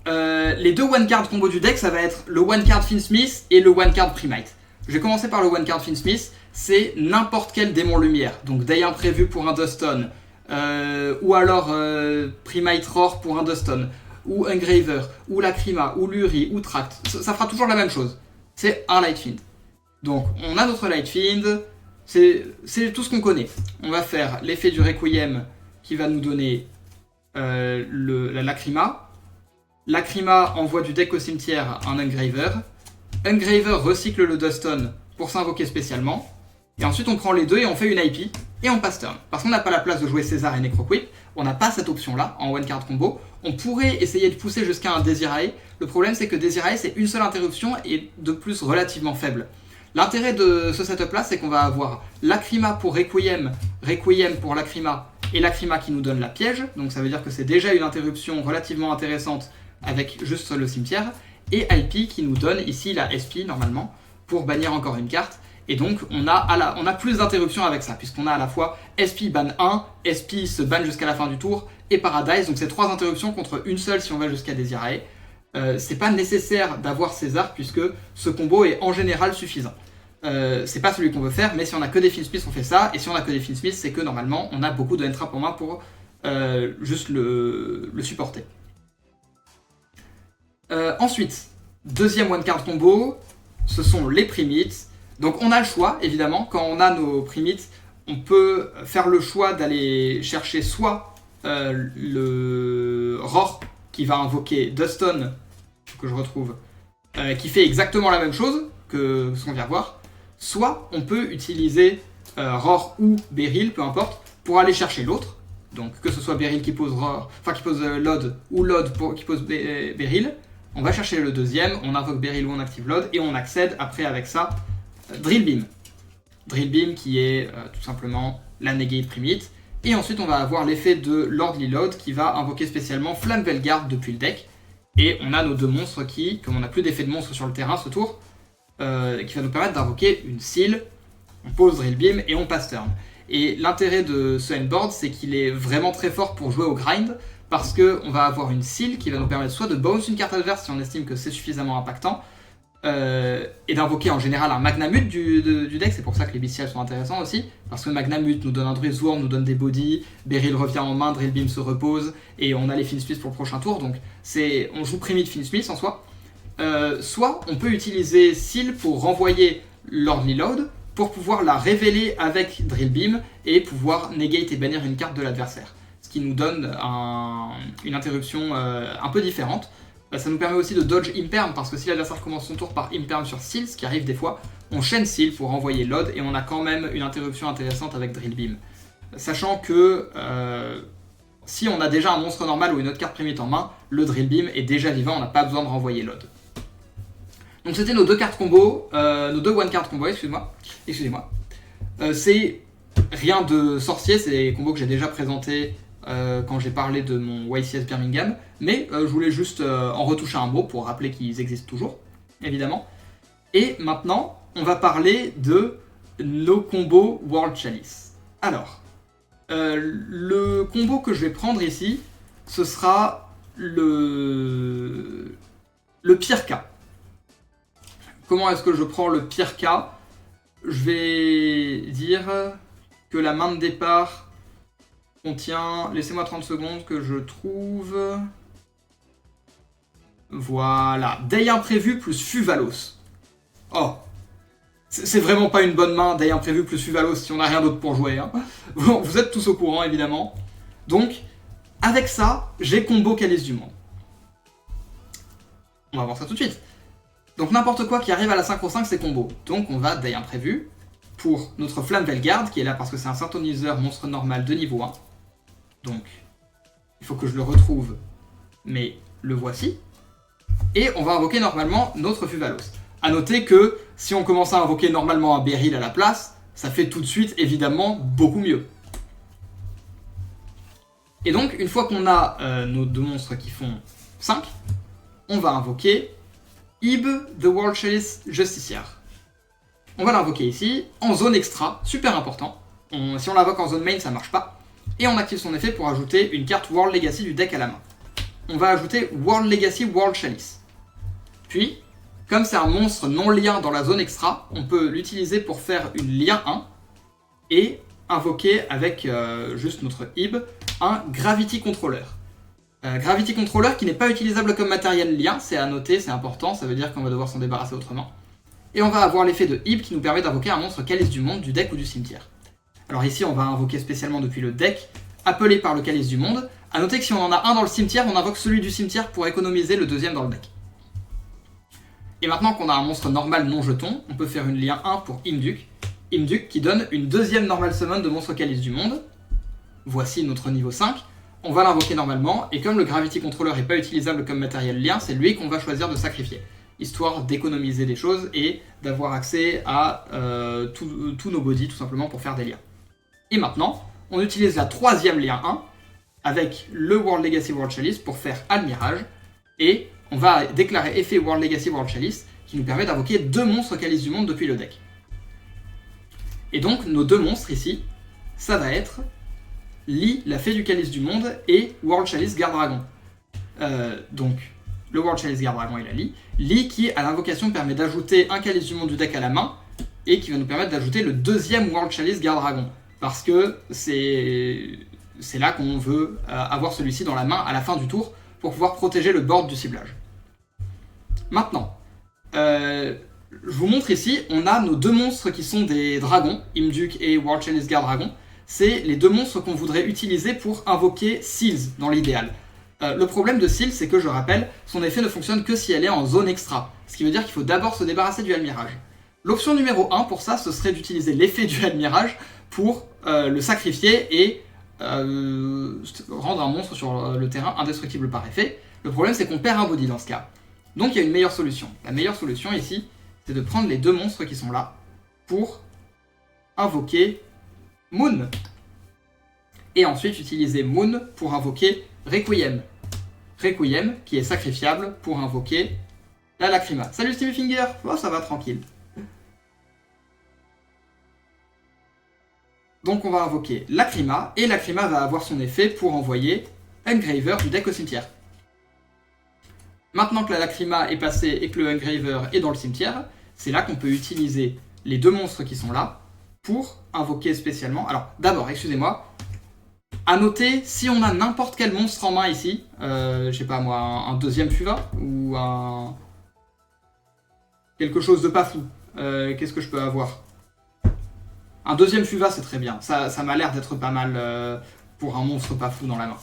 les 2 one card combos du deck, ça va être le one card Fiendsmith et le one card Primite. Je vais commencer par le one card Fiendsmith, c'est n'importe quel démon lumière. Donc Day Imprévu pour un Duston, ou alors Primite Roar pour un Duston, ou Engraver, ou Lacrima, ou Luri, ou Tract. Ça fera toujours la même chose. C'est un Light Fiend. Donc on a notre Light Fiend, c'est tout ce qu'on connaît. On va faire l'effet du Requiem qui va nous donner la Lacrima. Lacrima envoie du deck au cimetière un Engraver. Engraver recycle le Duston pour s'invoquer spécialement. Et ensuite on prend les deux et on fait une IP et on passe turn. Parce qu'on n'a pas la place de jouer César et Necroquip, on n'a pas cette option là en one card combo. On pourrait essayer de pousser jusqu'à un Desirae. Le problème c'est que Desirae c'est une seule interruption et de plus relativement faible. L'intérêt de ce setup là c'est qu'on va avoir Lacrima pour Requiem, Requiem pour Lacrima et Lacrima qui nous donne la piège. Donc ça veut dire que c'est déjà une interruption relativement intéressante avec juste le cimetière. Et IP qui nous donne ici la SP normalement pour bannir encore une carte. Et donc on a plus d'interruptions avec ça, puisqu'on a à la fois SP ban 1, SP se banne jusqu'à la fin du tour, et Paradise, donc c'est 3 interruptions contre une seule si on va jusqu'à Desirae. C'est pas nécessaire d'avoir César, puisque ce combo est en général suffisant. C'est pas celui qu'on veut faire, mais si on a que des Fiendsmith on fait ça, et si on a que des Fiendsmith c'est que normalement on a beaucoup de N-Trap en main pour juste le supporter. Ensuite, deuxième one card combo, ce sont les Primites. Donc on a le choix, évidemment, quand on a nos Primites, on peut faire le choix d'aller chercher soit le Roar qui va invoquer Duston, que je retrouve, qui fait exactement la même chose que ce qu'on vient voir, soit on peut utiliser Roar ou Beryl, peu importe, pour aller chercher l'autre. Donc que ce soit Beryl qui pose Roar, enfin qui pose Lod, ou Lod qui pose Beryl, on va chercher le deuxième, on invoque Beryl ou on active Lod, et on accède après avec ça Drill Beam. Drill Beam qui est tout simplement la Negate Primite. Et ensuite on va avoir l'effet de Lordly Lod qui va invoquer spécialement Flamvelgard depuis le deck. Et on a nos 2 monstres qui, comme on n'a plus d'effet de monstre sur le terrain ce tour, qui va nous permettre d'invoquer une Seal. On pose Drill Beam et on passe turn. Et l'intérêt de ce handboard, c'est qu'il est vraiment très fort pour jouer au grind, parce qu'on va avoir une Seal qui va nous permettre soit de bounce une carte adverse si on estime que c'est suffisamment impactant, et d'invoquer en général un Magnamut du deck. C'est pour ça que les bestiales sont intéressants aussi, parce que Magnamut nous donne un Druid's-Worm, nous donne des bodies, Beryl revient en main, Drill Beam se repose, et on a les Fiendsmith pour le prochain tour, donc on joue Primite Fiendsmith en soi. Soit on peut utiliser Seal pour renvoyer Lordly Lod, pour pouvoir la révéler avec Drill Beam, et pouvoir negate et bannir une carte de l'adversaire. Ce qui nous donne une interruption un peu différente. Ça nous permet aussi de dodge Imperm, parce que si l'adversaire commence son tour par Imperm sur Seal, ce qui arrive des fois, on chaîne Seal pour envoyer Load, et on a quand même une interruption intéressante avec Drill Beam. Sachant que si on a déjà un monstre normal ou une autre carte prémite en main, le Drill Beam est déjà vivant, on n'a pas besoin de renvoyer Load. Donc c'était nos deux cartes combo, nos deux one card combo, excusez-moi. C'est rien de sorcier, c'est des combos que j'ai déjà présentés quand j'ai parlé de mon YCS Birmingham, mais je voulais juste en retoucher un mot pour rappeler qu'ils existent toujours, évidemment. Et maintenant, on va parler de nos combos World Chalice. Alors, le combo que je vais prendre ici, ce sera le pire cas. Comment est-ce que je prends le pire cas? Je vais dire que la main de départ contient... Laissez-moi 30 secondes que je trouve... Voilà. Deuil imprévu plus Fuvalos. Oh. C'est vraiment pas une bonne main, Deuil imprévu plus Fuvalos si on n'a rien d'autre pour jouer. Hein. Bon, vous êtes tous au courant, évidemment. Donc, avec ça, j'ai combo Calice du Monde. On va voir ça tout de suite. Donc n'importe quoi qui arrive à la 5/5, c'est combo. Donc on va Deuil imprévu pour notre Flamme Velgarde, qui est là parce que c'est un synthoniseur monstre normal de niveau 1. Donc, il faut que je le retrouve, mais le voici. Et on va invoquer normalement notre Fuvalos. A noter que si on commence à invoquer normalement un Beryl à la place, ça fait tout de suite évidemment beaucoup mieux. Et donc, une fois qu'on a nos deux monstres qui font 5, on va invoquer Ib, The World Chalice Justiciar. On va l'invoquer ici, en zone extra, super important. Si on l'invoque en zone main, ça marche pas. Et on active son effet pour ajouter une carte World Legacy du deck à la main. On va ajouter World Legacy World Chalice. Puis, comme c'est un monstre non lien dans la zone extra, on peut l'utiliser pour faire une lien 1 et invoquer avec juste notre Ib un Gravity Controller. Gravity Controller qui n'est pas utilisable comme matériel lien, c'est à noter, c'est important, ça veut dire qu'on va devoir s'en débarrasser autrement. Et on va avoir l'effet de Ib qui nous permet d'invoquer un monstre Calice du Monde du deck ou du cimetière. Alors ici on va invoquer spécialement depuis le deck, appelé par le Calice du Monde. A noter que si on en a un dans le cimetière, on invoque celui du cimetière pour économiser le deuxième dans le deck. Et maintenant qu'on a un monstre normal non jeton, on peut faire une lien 1 pour Imduk. Imduk qui donne une deuxième normal summon de monstre Calice du Monde. Voici notre niveau 5. On va l'invoquer normalement, et comme le Gravity Controller n'est pas utilisable comme matériel lien, c'est lui qu'on va choisir de sacrifier, histoire d'économiser des choses et d'avoir accès à tous nos bodies tout simplement pour faire des liens. Et maintenant, on utilise la troisième lien 1 avec le World Legacy World Chalice pour faire Admirage, et on va déclarer effet World Legacy World Chalice qui nous permet d'invoquer deux monstres Calice du Monde depuis le deck. Et donc nos deux monstres ici, ça va être Lee, la fée du Calice du Monde, et World Chalice Garde Dragon. Donc, le World Chalice Garde Dragon, il a Lee. Lee qui, à l'invocation, permet d'ajouter un Calice du Monde du deck à la main, et qui va nous permettre d'ajouter le deuxième World Chalice Garde Dragon. Parce que c'est là qu'on veut avoir celui-ci dans la main à la fin du tour, pour pouvoir protéger le board du ciblage. Maintenant, je vous montre ici, on a nos deux monstres qui sont des dragons, Imduk et World Chalice Garde Dragon. C'est les deux monstres qu'on voudrait utiliser pour invoquer Seals dans l'idéal. Le problème de Seals, c'est que, je rappelle, son effet ne fonctionne que si elle est en zone extra, ce qui veut dire qu'il faut d'abord se débarrasser du Admirage. L'option numéro 1 pour ça, ce serait d'utiliser l'effet du Admirage pour le sacrifier et rendre un monstre sur le terrain indestructible par effet. Le problème, c'est qu'on perd un body dans ce cas. Donc il y a une meilleure solution. La meilleure solution ici, c'est de prendre les deux monstres qui sont là pour invoquer Moon. Et ensuite utiliser Moon pour invoquer Requiem. Requiem qui est sacrifiable pour invoquer la Lacrima. Salut Stevie Finger. Oh, ça va tranquille. Donc on va invoquer Lacrima, et Lacrima va avoir son effet pour envoyer Engraver du deck au cimetière. Maintenant que la Lacrima est passée et que le Engraver est dans le cimetière, c'est là qu'on peut utiliser les deux monstres qui sont là pour invoquer spécialement... Alors, d'abord, excusez-moi, à noter, si on a n'importe quel monstre en main ici, je sais pas moi, un deuxième Fuva, ou un... quelque chose de pas fou, qu'est-ce que je peux avoir? Un deuxième Fuva, c'est très bien, ça m'a l'air d'être pas mal pour un monstre pas fou dans la main.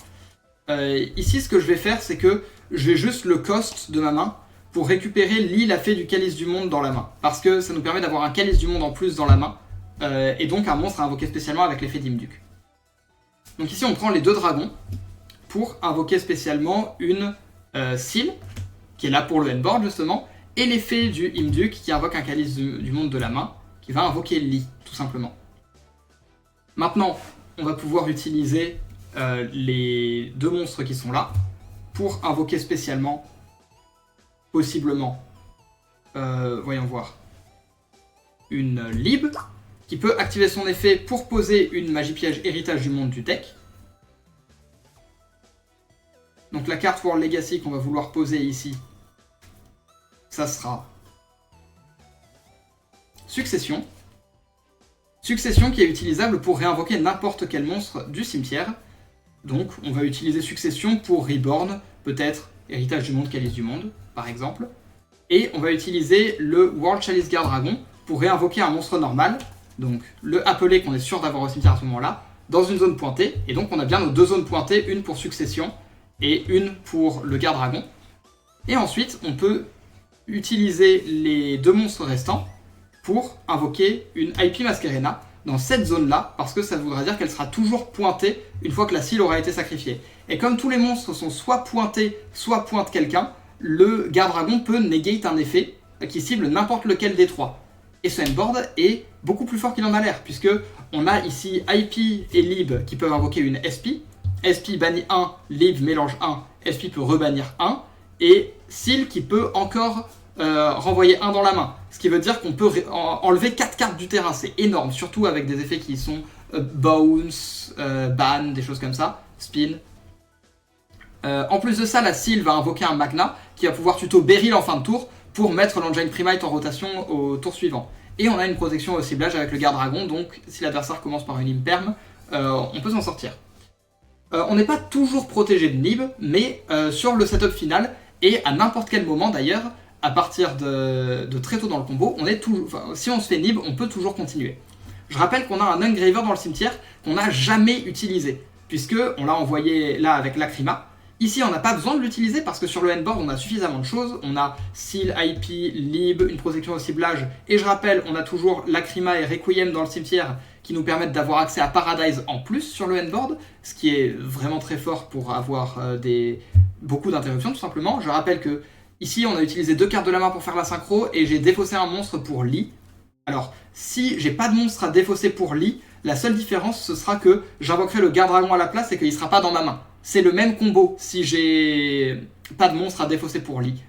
Ici, ce que je vais faire, c'est que je vais juste le cost de ma main pour récupérer Lee la fée du calice du monde dans la main. Parce que ça nous permet d'avoir un calice du monde en plus dans la main, et donc un monstre à invoquer spécialement avec l'effet d'Imduk. Donc ici, on prend les 2 dragons pour invoquer spécialement une Seal, qui est là pour le endboard justement, et l'effet du Imduk qui invoque un calice du monde de la main, qui va invoquer Lee, tout simplement. Maintenant, on va pouvoir utiliser les 2 monstres qui sont là pour invoquer spécialement, possiblement, voyons voir, une Lib qui peut activer son effet pour poser une magie piège héritage du monde du deck. Donc la carte World Legacy qu'on va vouloir poser ici, ça sera Succession. Succession qui est utilisable pour réinvoquer n'importe quel monstre du cimetière. Donc on va utiliser Succession pour Reborn, peut-être Héritage du Monde, Calice du Monde, par exemple. Et on va utiliser le World Chalice Guard Dragon pour réinvoquer un monstre normal, donc le appelé qu'on est sûr d'avoir au cimetière à ce moment-là, dans une zone pointée. Et donc on a bien nos 2 zones pointées, une pour Succession et une pour le Guard Dragon. Et ensuite on peut utiliser les 2 monstres restants pour invoquer une IP Masquerena dans cette zone-là, parce que ça voudra dire qu'elle sera toujours pointée une fois que la Seal aura été sacrifiée. Et comme tous les monstres sont soit pointés, soit pointent quelqu'un, le Guard Dragon peut negate un effet qui cible n'importe lequel des 3. Et ce endboard est beaucoup plus fort qu'il en a l'air, puisque on a ici IP et Lib qui peuvent invoquer une SP. SP bannit 1, Lib mélange 1, SP peut rebannir 1, et Seal qui peut encore renvoyer 1 dans la main. Ce qui veut dire qu'on peut enlever 4 cartes du terrain, c'est énorme, surtout avec des effets qui sont bounce, ban, des choses comme ça, spin. En plus de ça, la Seal va invoquer un Magna qui va pouvoir tuto Beryl en fin de tour pour mettre l'Engine Primite en rotation au tour suivant. Et on a une protection au ciblage avec le Guard Dragon, donc si l'adversaire commence par une Imperm, on peut s'en sortir. On n'est pas toujours protégé de Nib, mais sur le setup final, et à n'importe quel moment d'ailleurs, à partir de très tôt dans le combo, on est si on se fait Nib, on peut toujours continuer. Je rappelle qu'on a un Engraver dans le cimetière qu'on n'a jamais utilisé, puisque on l'a envoyé là avec Lacrima. Ici, on n'a pas besoin de l'utiliser parce que sur le endboard, on a suffisamment de choses. On a Seal, IP, Lib, une protection au ciblage. Et je rappelle, on a toujours Lacrima et Requiem dans le cimetière qui nous permettent d'avoir accès à Paradise en plus sur le endboard, ce qui est vraiment très fort pour avoir beaucoup d'interruptions tout simplement. Je rappelle que ici, on a utilisé 2 cartes de la main pour faire la synchro et j'ai défaussé un monstre pour Lee. Alors, si j'ai pas de monstre à défausser pour Lee, la seule différence, ce sera que j'invoquerai le Guard Dragon à la place et qu'il sera pas dans ma main. C'est le même combo si j'ai pas de monstre à défausser pour Lee.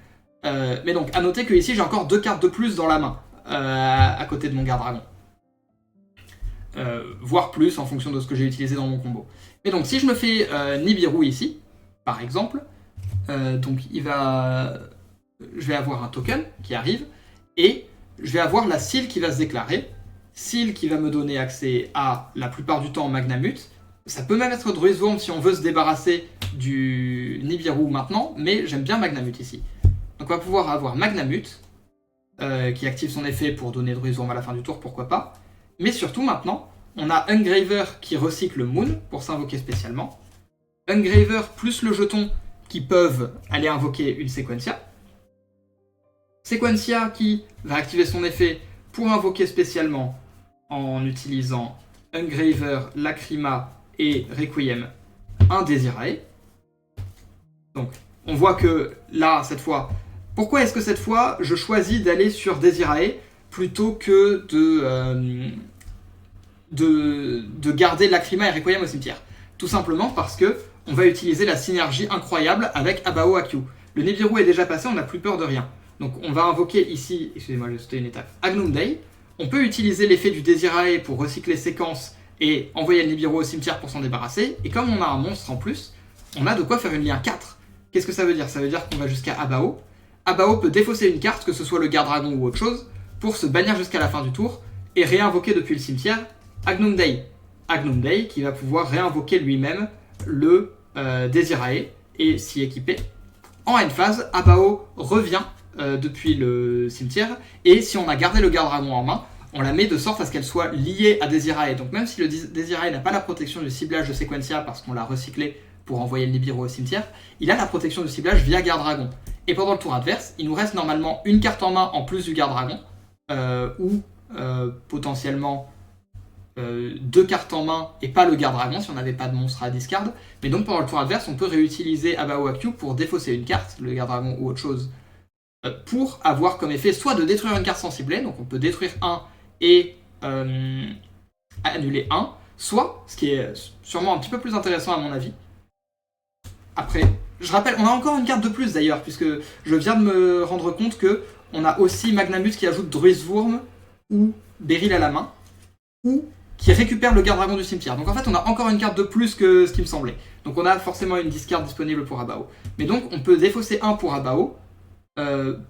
Mais donc, à noter que ici j'ai encore 2 cartes de plus dans la main, à côté de mon Guard Dragon. Voire plus en fonction de ce que j'ai utilisé dans mon combo. Mais donc, si je me fais Nibiru ici, par exemple, donc je vais avoir un token qui arrive, et je vais avoir la Seal qui va se déclarer. Seal qui va me donner accès à, la plupart du temps, Magnamut. Ça peut même être Druid's Worm si on veut se débarrasser du Nibiru maintenant, mais j'aime bien Magnamut ici. Donc on va pouvoir avoir Magnamut, qui active son effet pour donner Druid's Worm à la fin du tour, pourquoi pas. Mais surtout maintenant, on a Engraver qui recycle Moon pour s'invoquer spécialement. Engraver plus le jeton qui peuvent aller invoquer une Sequentia. Sequentia qui va activer son effet pour invoquer spécialement en utilisant Engraver, Lacrima et Requiem un Desirae. Donc on voit que là, cette fois, pourquoi est-ce que cette fois je choisis d'aller sur Desirae plutôt que de garder Lacrima et Requiem au cimetière? Tout simplement parce que on va utiliser la synergie incroyable avec Abao Akyu. Le Nibiru est déjà passé, on n'a plus peur de rien. Donc on va invoquer ici, excusez-moi, j'ai sauté une étape, Agnum Dei. On peut utiliser l'effet du Desirae pour recycler séquence et envoyer le Nibiru au cimetière pour s'en débarrasser. Et comme on a un monstre en plus, on a de quoi faire une lien 4. Qu'est-ce que ça veut dire? Ça veut dire qu'on va jusqu'à Abao. Abao peut défausser une carte, que ce soit le Guard Dragon ou autre chose, pour se bannir jusqu'à la fin du tour et réinvoquer depuis le cimetière Agnum Dei. Agnum Dei qui va pouvoir réinvoquer lui-même le Desirae et s'y équiper. En end phase, Abao revient depuis le cimetière, et si on a gardé le Guard Dragon en main, on la met de sorte à ce qu'elle soit liée à Desirae. Donc même si le Desirae n'a pas la protection du ciblage de Sequentia parce qu'on l'a recyclé pour envoyer le Nibiru au cimetière, il a la protection du ciblage via Garde Dragon. Et pendant le tour adverse, il nous reste normalement une carte en main en plus du Garde Dragon, ou potentiellement 2 cartes en main et pas le Garde Dragon si on n'avait pas de monstre à discard. Mais donc pendant le tour adverse, on peut réutiliser Abao Akyu pour défausser une carte, le Garde Dragon ou autre chose, pour avoir comme effet soit de détruire une carte sans cibler, donc on peut détruire 1 et annuler 1, soit, ce qui est sûrement un petit peu plus intéressant à mon avis, après, je rappelle, on a encore une carte de plus d'ailleurs, puisque je viens de me rendre compte que on a aussi Magnamut qui ajoute Druiswurm ou Beryl à la main, ou qui récupère le Garde Dragon du cimetière. Donc en fait, on a encore une carte de plus que ce qui me semblait. Donc on a forcément une discard disponible pour Abao. Mais donc on peut défausser 1 pour Abao,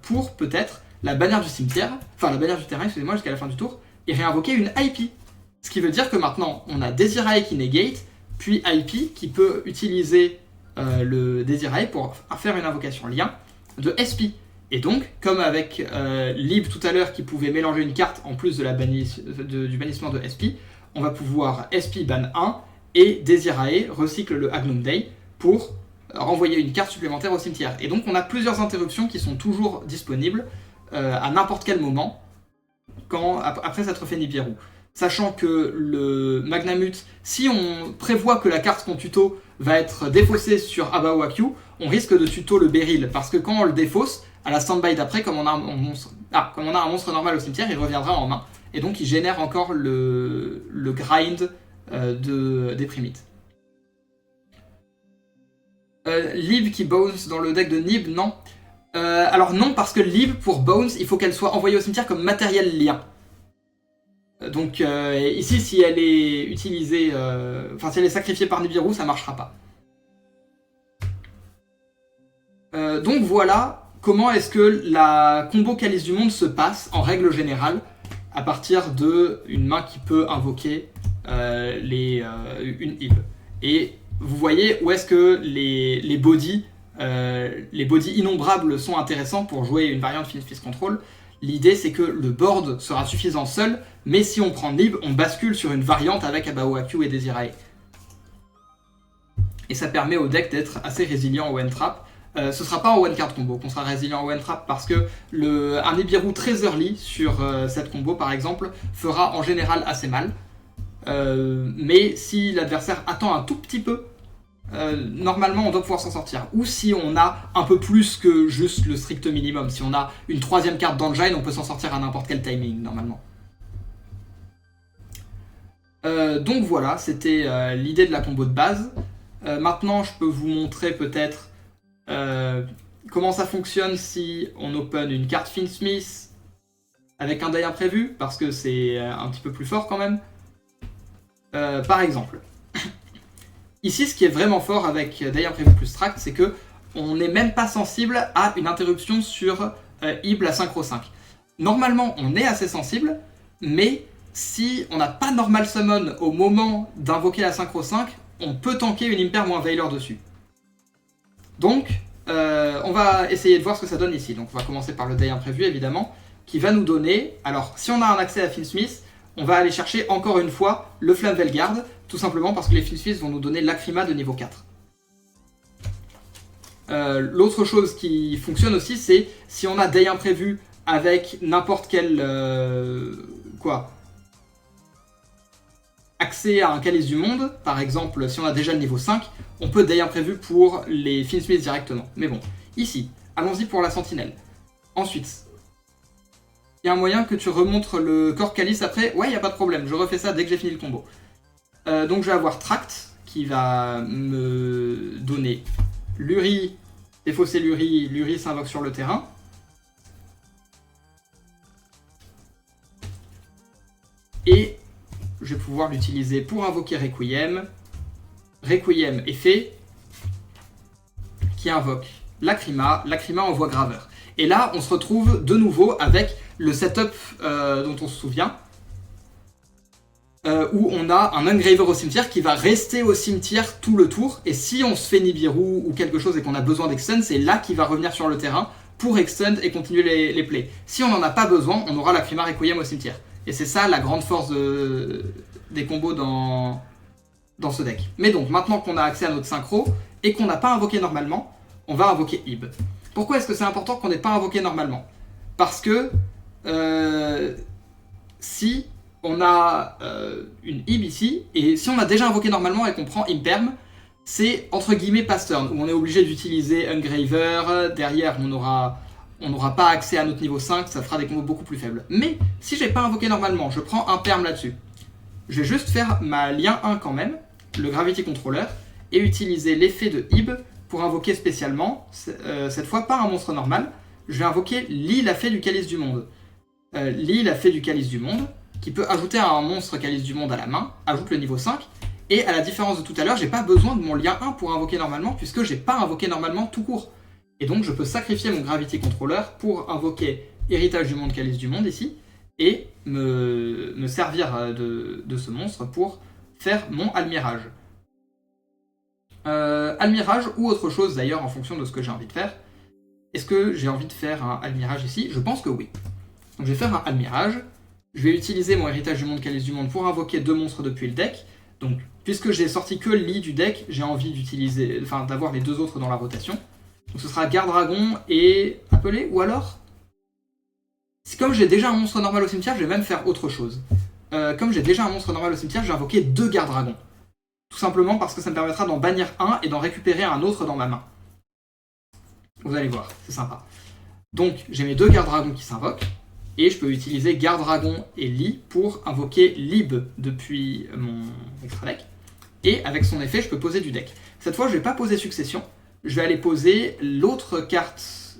pour peut-être la bannière du cimetière, enfin la bannière du terrain, excusez-moi, jusqu'à la fin du tour, et réinvoquer une IP. Ce qui veut dire que maintenant, on a Desirae qui negate, puis IP qui peut utiliser le Desirae pour faire une invocation lien de SP. Et donc, comme avec Lib tout à l'heure qui pouvait mélanger une carte en plus de du bannissement de SP, on va pouvoir SP ban 1 et Desirae recycle le Agnum Day pour renvoyer une carte supplémentaire au cimetière. Et donc on a plusieurs interruptions qui sont toujours disponibles à n'importe quel moment après s'être fait Nibiru. Sachant que le Magnamut, si on prévoit que la carte qu'on tuto va être défaussée sur Abao Akyu, on risque de tuto le Beryl, parce que quand on le défausse, à la standby d'après, comme on a un monstre normal au cimetière, il reviendra en main. Et donc il génère encore le grind des primites. Lib qui bounce dans le deck de Nib, non. Alors non, parce que Lib, pour bounce, il faut qu'elle soit envoyée au cimetière comme matériel lien. Donc ici, si elle est utilisée, si elle est sacrifiée par Nibiru, ça marchera pas. Donc voilà comment est-ce que la combo Calice du Monde se passe en règle générale à partir d'une main qui peut invoquer une Ib. Et vous voyez où est-ce que les bodies innombrables sont intéressants pour jouer une variante Fist Control. L'idée c'est que le board sera suffisant seul, mais si on prend Nib, on bascule sur une variante avec Abao Akyu et Desirae. Et ça permet au deck d'être assez résilient en one trap. Ce sera pas en one card combo qu'on sera résilient en one trap, parce que un Nibiru très early sur cette combo par exemple fera en général assez mal. Mais si l'adversaire attend un tout petit peu, normalement on doit pouvoir s'en sortir. Ou si on a un peu plus que juste le strict minimum, si on a une troisième carte d'engine, on peut s'en sortir à n'importe quel timing normalement. Donc voilà, c'était l'idée de la combo de base. Maintenant je peux vous montrer peut-être comment ça fonctionne si on open une carte Finsmith avec un die imprévu, parce que c'est un petit peu plus fort quand même. Par exemple, ici ce qui est vraiment fort avec die imprévu plus tract, c'est que on n'est même pas sensible à une interruption sur Ib la synchro 5. Normalement on est assez sensible, mais si on n'a pas normal summon au moment d'invoquer la synchro 5, on peut tanker une Imper ou un Veiler dessus. Donc on va essayer de voir ce que ça donne ici. Donc on va commencer par le die imprévu évidemment, qui va nous donner, alors si on a un accès à Finsmith, on va aller chercher encore une fois le Flamvelgard, tout simplement parce que les Finsmith vont nous donner l'Acrima de niveau 4. L'autre chose qui fonctionne aussi, c'est si on a die imprévu avec n'importe quel accès à un Calice du Monde, par exemple si on a déjà le niveau 5, on peut die imprévu pour les Finsmith directement. Mais bon, ici, allons-y pour la sentinelle. Ensuite, il y a un moyen que tu remontres le corps Calice après. Ouais, il n'y a pas de problème, je refais ça dès que j'ai fini le combo. Donc je vais avoir Tract qui va me donner Luri, défausser Luri, Luri s'invoque sur le terrain. Et je vais pouvoir l'utiliser pour invoquer Requiem. Requiem est fait, qui invoque Lacrima. Lacrima envoie Graveur. Et là, on se retrouve de nouveau avec le setup dont on se souvient, où on a un Engraver au cimetière qui va rester au cimetière tout le tour, et si on se fait Nibiru ou quelque chose et qu'on a besoin d'extend, c'est là qu'il va revenir sur le terrain pour extend et continuer les plays. Si on n'en a pas besoin, on aura Lacrima Requiem au cimetière. Et c'est ça la grande force des combos dans ce deck. Mais donc, maintenant qu'on a accès à notre synchro, et qu'on n'a pas invoqué normalement, on va invoquer Ib. Pourquoi est-ce que c'est important qu'on n'ait pas invoqué normalement? Parce que si on a une Ib ici, et si on a déjà invoqué normalement et qu'on prend Imperm, c'est entre guillemets pass turn, où on est obligé d'utiliser Engraver, derrière on n'aura pas accès à notre niveau 5, ça fera des combos beaucoup plus faibles. Mais si j'ai pas invoqué normalement, je prends un perm là-dessus. Je vais juste faire ma lien 1 quand même, le Gravity Controller, et utiliser l'effet de Ib pour invoquer spécialement, cette fois pas un monstre normal, je vais invoquer Li, la fée du Calice du Monde. Li, la fée du Calice du Monde, qui peut ajouter un monstre Calice du Monde à la main, ajoute le niveau 5, et à la différence de tout à l'heure, j'ai pas besoin de mon lien 1 pour invoquer normalement, puisque j'ai pas invoqué normalement tout court. Et donc je peux sacrifier mon Gravity Controller pour invoquer Héritage du Monde, Calice du Monde ici, et me servir de ce monstre pour faire mon Almirage. Almirage ou autre chose d'ailleurs en fonction de ce que j'ai envie de faire. Est-ce que j'ai envie de faire un Almirage ici? Je pense que oui. Donc je vais faire un Almirage, je vais utiliser mon Héritage du Monde, Calice du Monde pour invoquer 2 monstres depuis le deck. Donc puisque j'ai sorti que Li du deck, j'ai envie d'utiliser, enfin d'avoir les 2 autres dans la rotation. Donc ce sera Gardragon et Appelé, ou alors comme j'ai déjà un monstre normal au cimetière, je vais même faire autre chose. Comme j'ai déjà un monstre normal au cimetière, je vais invoquer 2 Gardragons. Tout simplement parce que ça me permettra d'en bannir un et d'en récupérer un autre dans ma main. Vous allez voir, c'est sympa. Donc j'ai mes 2 Gardragons qui s'invoquent, et je peux utiliser Gardragon et Li pour invoquer Lib depuis mon extra deck. Et avec son effet, je peux poser du deck. Cette fois, je ne vais pas poser Succession, je vais aller poser l'autre carte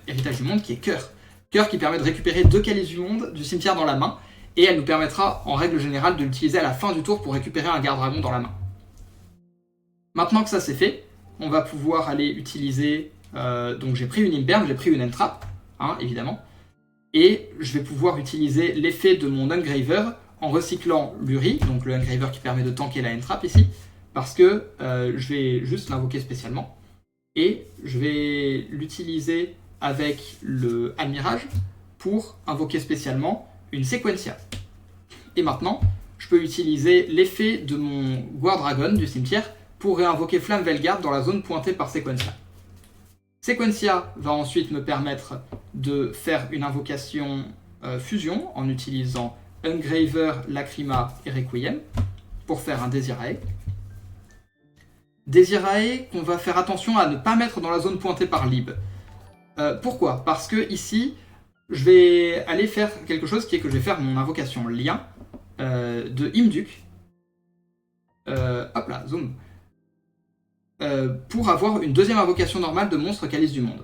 Héritage du Monde qui est Cœur. Cœur qui permet de récupérer 2 Calices du Monde du cimetière dans la main, et elle nous permettra en règle générale de l'utiliser à la fin du tour pour récupérer un Gardragon dans la main. Maintenant que ça c'est fait, on va pouvoir aller utiliser, donc j'ai pris une Imperm, j'ai pris une Entrap, hein, évidemment, et je vais pouvoir utiliser l'effet de mon Engraver en recyclant l'Uri, donc le Engraver qui permet de tanker la Entrap ici, parce que je vais juste l'invoquer spécialement, et je vais l'utiliser avec le Almirage pour invoquer spécialement une Sequentia. Et maintenant, je peux utiliser l'effet de mon Guardragon du cimetière pour réinvoquer Flamme Velgarde dans la zone pointée par Sequentia. Sequentia va ensuite me permettre de faire une invocation fusion en utilisant Engraver, Lacrima et Requiem pour faire un Desirae. Desirae qu'on va faire attention à ne pas mettre dans la zone pointée par Lib. Pourquoi? Parce que ici, je vais aller faire quelque chose qui est que je vais faire mon invocation lien de Imduk. Hop là, zoom. Pour avoir une deuxième invocation normale de monstre Calice du Monde.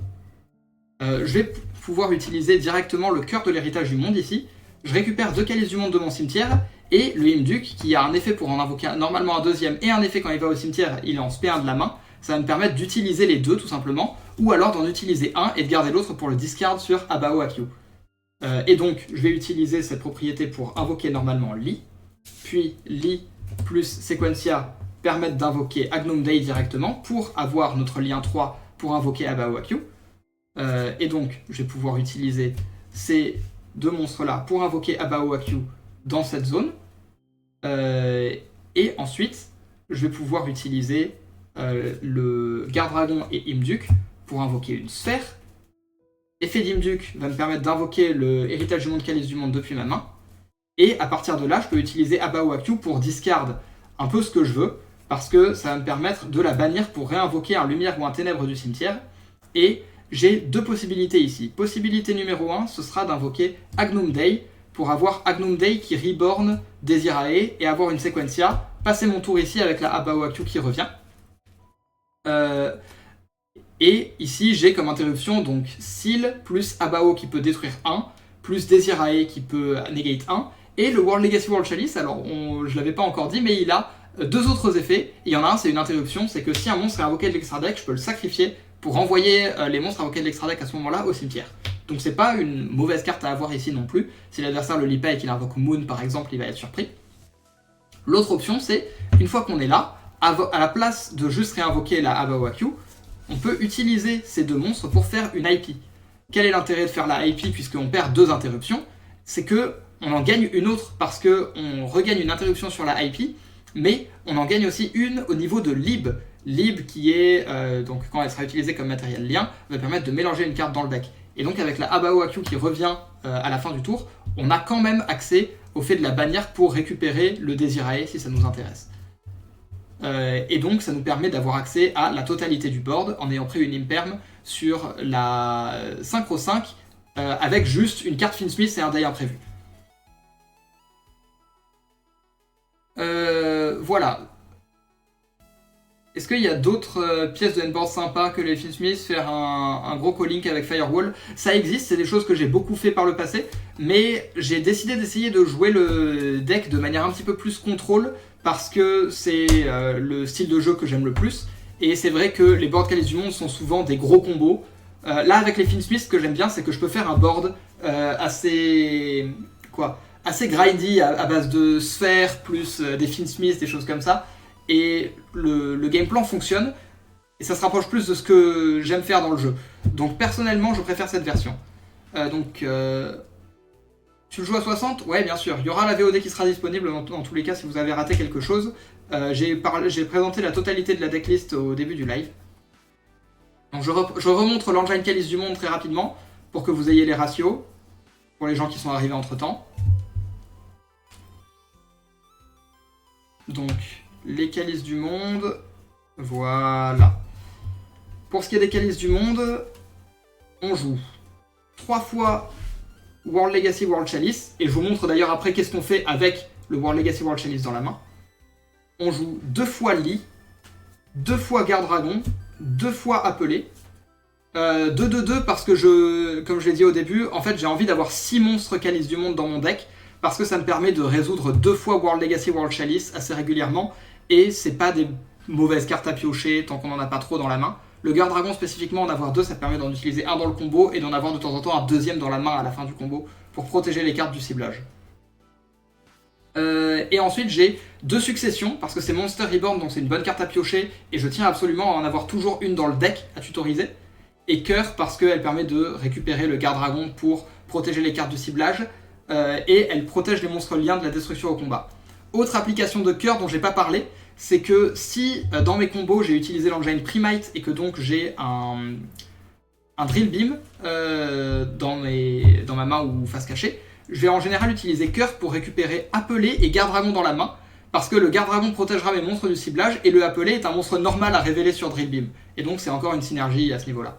Je vais pouvoir utiliser directement le cœur de l'héritage du monde ici. Je récupère 2 Calices du Monde de mon cimetière et le Imduk qui a un effet pour en invoquer normalement un deuxième et un effet quand il va au cimetière, il est en SP1 de la main. Ça va me permettre d'utiliser les 2 tout simplement, ou alors d'en utiliser un et de garder l'autre pour le discard sur Abao Akyu. Et donc je vais utiliser cette propriété pour invoquer normalement Li, puis Li plus Sequentia permettent d'invoquer Agnum Dei directement pour avoir notre lien 3 pour invoquer Abao Akyu. Et donc je vais pouvoir utiliser ces 2 monstres là pour invoquer Abao Akyu dans cette zone. Et ensuite je vais pouvoir utiliser le Gardragon et Imduk pour invoquer une sphère. Effet d'Imduk va me permettre d'invoquer le Héritage du Monde, Calice du Monde depuis ma main. Et à partir de là, je peux utiliser Abao Akyu pour discard un peu ce que je veux, parce que ça va me permettre de la bannir pour réinvoquer un Lumière ou un Ténèbres du cimetière. Et j'ai 2 possibilités ici. Possibilité numéro 1, ce sera d'invoquer Agnum Dei pour avoir Agnum Dei qui reborn Desirae et avoir une Sequentia. Passer mon tour ici avec la Abao Akyu qui revient. Et ici j'ai comme interruption donc Seal plus Abao qui peut détruire 1, plus Desirae qui peut negate 1, et le World Legacy World Chalice, alors je l'avais pas encore dit, mais il a 2 autres effets. Il y en a un, c'est une interruption, c'est que si un monstre est invoqué de l'extra deck, je peux le sacrifier pour renvoyer les monstres invoqués de l'extra deck à ce moment-là au cimetière. Donc c'est pas une mauvaise carte à avoir ici non plus. Si l'adversaire le lit pas et qu'il invoque Moon par exemple, il va être surpris. L'autre option c'est, une fois qu'on est là, à la place de juste réinvoquer la Abao Akyu, on peut utiliser ces 2 monstres pour faire une IP. Quel est l'intérêt de faire la IP puisqu'on perd 2 interruptions? C'est que on en gagne une autre parce qu'on regagne une interruption sur la IP, mais on en gagne aussi une au niveau de Lib. Lib qui est, donc quand elle sera utilisée comme matériel lien, va permettre de mélanger une carte dans le deck. Et donc avec la Abao Akyu qui revient à la fin du tour, on a quand même accès au fait de la bannière pour récupérer le Desirae si ça nous intéresse. Et donc ça nous permet d'avoir accès à la totalité du board en ayant pris une imperm sur la Synchro 5 avec juste une carte Finsmith et un die imprévu. Voilà. Est-ce qu'il y a d'autres pièces de N-board sympas que les Finsmith, faire un gros calling avec Firewall? Ça existe, c'est des choses que j'ai beaucoup fait par le passé, mais j'ai décidé d'essayer de jouer le deck de manière un petit peu plus contrôle, parce que c'est le style de jeu que j'aime le plus, et c'est vrai que les boards Calice du Monde sont souvent des gros combos. Là, avec les Finsmith, ce que j'aime bien, c'est que je peux faire un board assez grindy, à base de sphères, plus des Finsmith, des choses comme ça. Et le game plan fonctionne, et ça se rapproche plus de ce que j'aime faire dans le jeu. Donc personnellement, je préfère cette version. Tu le joues à 60? Ouais, bien sûr. Il y aura la VOD qui sera disponible dans tous les cas si vous avez raté quelque chose. J'ai présenté la totalité de la decklist au début du live. Donc je remontre l'engine Calice du Monde très rapidement, pour que vous ayez les ratios, pour les gens qui sont arrivés entre temps. Donc, les Calices du Monde, voilà. Pour ce qui est des Calices du Monde, on joue 3 fois World Legacy World Chalice, et je vous montre d'ailleurs après qu'est-ce qu'on fait avec le World Legacy World Chalice dans la main. On joue 2 fois Lee, 2 fois Garde Dragon, 2 fois Appelé. 2-2-2 parce que comme je l'ai dit au début, en fait j'ai envie d'avoir 6 monstres Calices du Monde dans mon deck, parce que ça me permet de résoudre 2 fois World Legacy World Chalice assez régulièrement, et c'est pas des mauvaises cartes à piocher tant qu'on n'en a pas trop dans la main. Le Garde Dragon spécifiquement, en avoir 2, ça permet d'en utiliser un dans le combo, et d'en avoir de temps en temps un deuxième dans la main à la fin du combo, pour protéger les cartes du ciblage. Et ensuite j'ai 2 successions, parce que c'est Monster Reborn, donc c'est une bonne carte à piocher, et je tiens absolument à en avoir toujours une dans le deck à tutoriser. Et Cœur, parce qu'elle permet de récupérer le Garde Dragon pour protéger les cartes du ciblage, et elle protège les monstres liens de la destruction au combat. Autre application de Cœur dont j'ai pas parlé, c'est que si dans mes combos j'ai utilisé l'engine Primite et que donc j'ai un Drill Beam dans ma main ou face cachée, je vais en général utiliser Cœur pour récupérer Appelé et Garde Dragon dans la main, parce que le Garde Dragon protégera mes monstres du ciblage, et le Appelé est un monstre normal à révéler sur Drill Beam. Et donc c'est encore une synergie à ce niveau-là.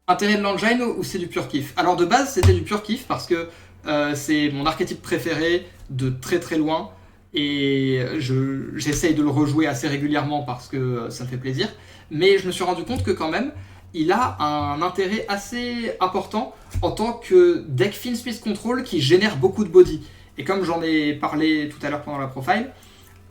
Intérêt de l'engine ou c'est du pur kiff? Alors de base c'était du pur kiff parce que c'est mon archétype préféré de très très loin, et j'essaye de le rejouer assez régulièrement parce que ça me fait plaisir, mais je me suis rendu compte que quand même il a un intérêt assez important en tant que deck Finsmith Control qui génère beaucoup de body. Et comme j'en ai parlé tout à l'heure pendant la profile,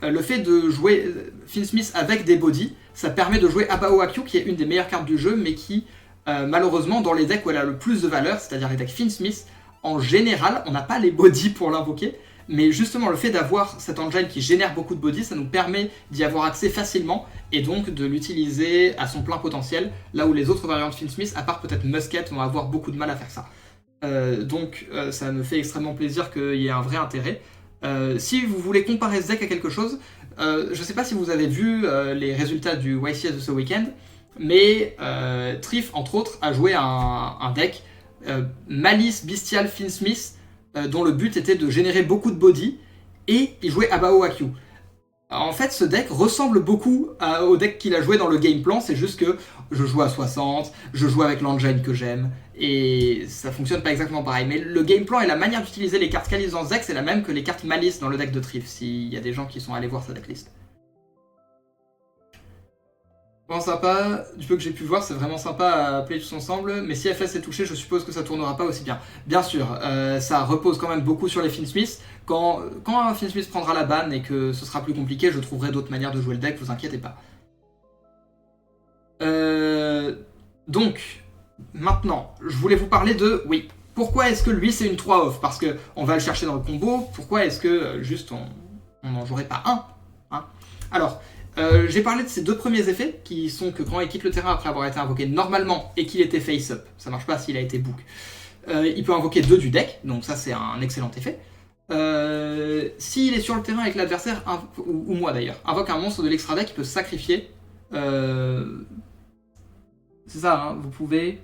le fait de jouer Finsmith avec des body, ça permet de jouer Abao Akyu qui est une des meilleures cartes du jeu, mais qui malheureusement dans les decks où elle a le plus de valeur, c'est-à-dire les decks Finsmith, en général on n'a pas les body pour l'invoquer, mais justement le fait d'avoir cet engine qui génère beaucoup de body, ça nous permet d'y avoir accès facilement, et donc de l'utiliser à son plein potentiel, là où les autres variantes Finsmith, à part peut-être Musket, vont avoir beaucoup de mal à faire ça. Donc ça me fait extrêmement plaisir qu'il y ait un vrai intérêt. Si vous voulez comparer ce deck à quelque chose, je sais pas si vous avez vu les résultats du YCS de ce week-end, mais Trif, entre autres, a joué un deck Malice Bestial Finsmith, dont le but était de générer beaucoup de body, et il jouait Abao Akyu. En fait, ce deck ressemble beaucoup au deck qu'il a joué dans le game plan, c'est juste que je joue à 60, je joue avec l'engine que j'aime, et ça fonctionne pas exactement pareil. Mais le game plan et la manière d'utiliser les cartes Calice dans ce deck, c'est la même que les cartes Malice dans le deck de Trif, s'il y a des gens qui sont allés voir sa decklist. Vraiment sympa, du peu que j'ai pu voir, c'est vraiment sympa à play tous ensemble, mais si FS est touché, je suppose que ça tournera pas aussi bien. Bien sûr, ça repose quand même beaucoup sur les Finsmith. Quand un Finsmith prendra la ban et que ce sera plus compliqué, je trouverai d'autres manières de jouer le deck, vous inquiétez pas. Donc, maintenant, je voulais vous parler de, oui, pourquoi est-ce que lui c'est une 3 off? Parce qu'on va le chercher dans le combo, pourquoi est-ce que juste on n'en jouerait pas un, hein? Alors, j'ai parlé de ces 2 premiers effets, qui sont que quand il quitte le terrain après avoir été invoqué normalement et qu'il était face-up, ça marche pas s'il a été book, il peut invoquer 2 du deck, donc ça c'est un excellent effet. S'il est sur le terrain avec l'adversaire, ou moi d'ailleurs, invoque un monstre de l'extra deck qui peut se sacrifier. C'est ça, hein, vous pouvez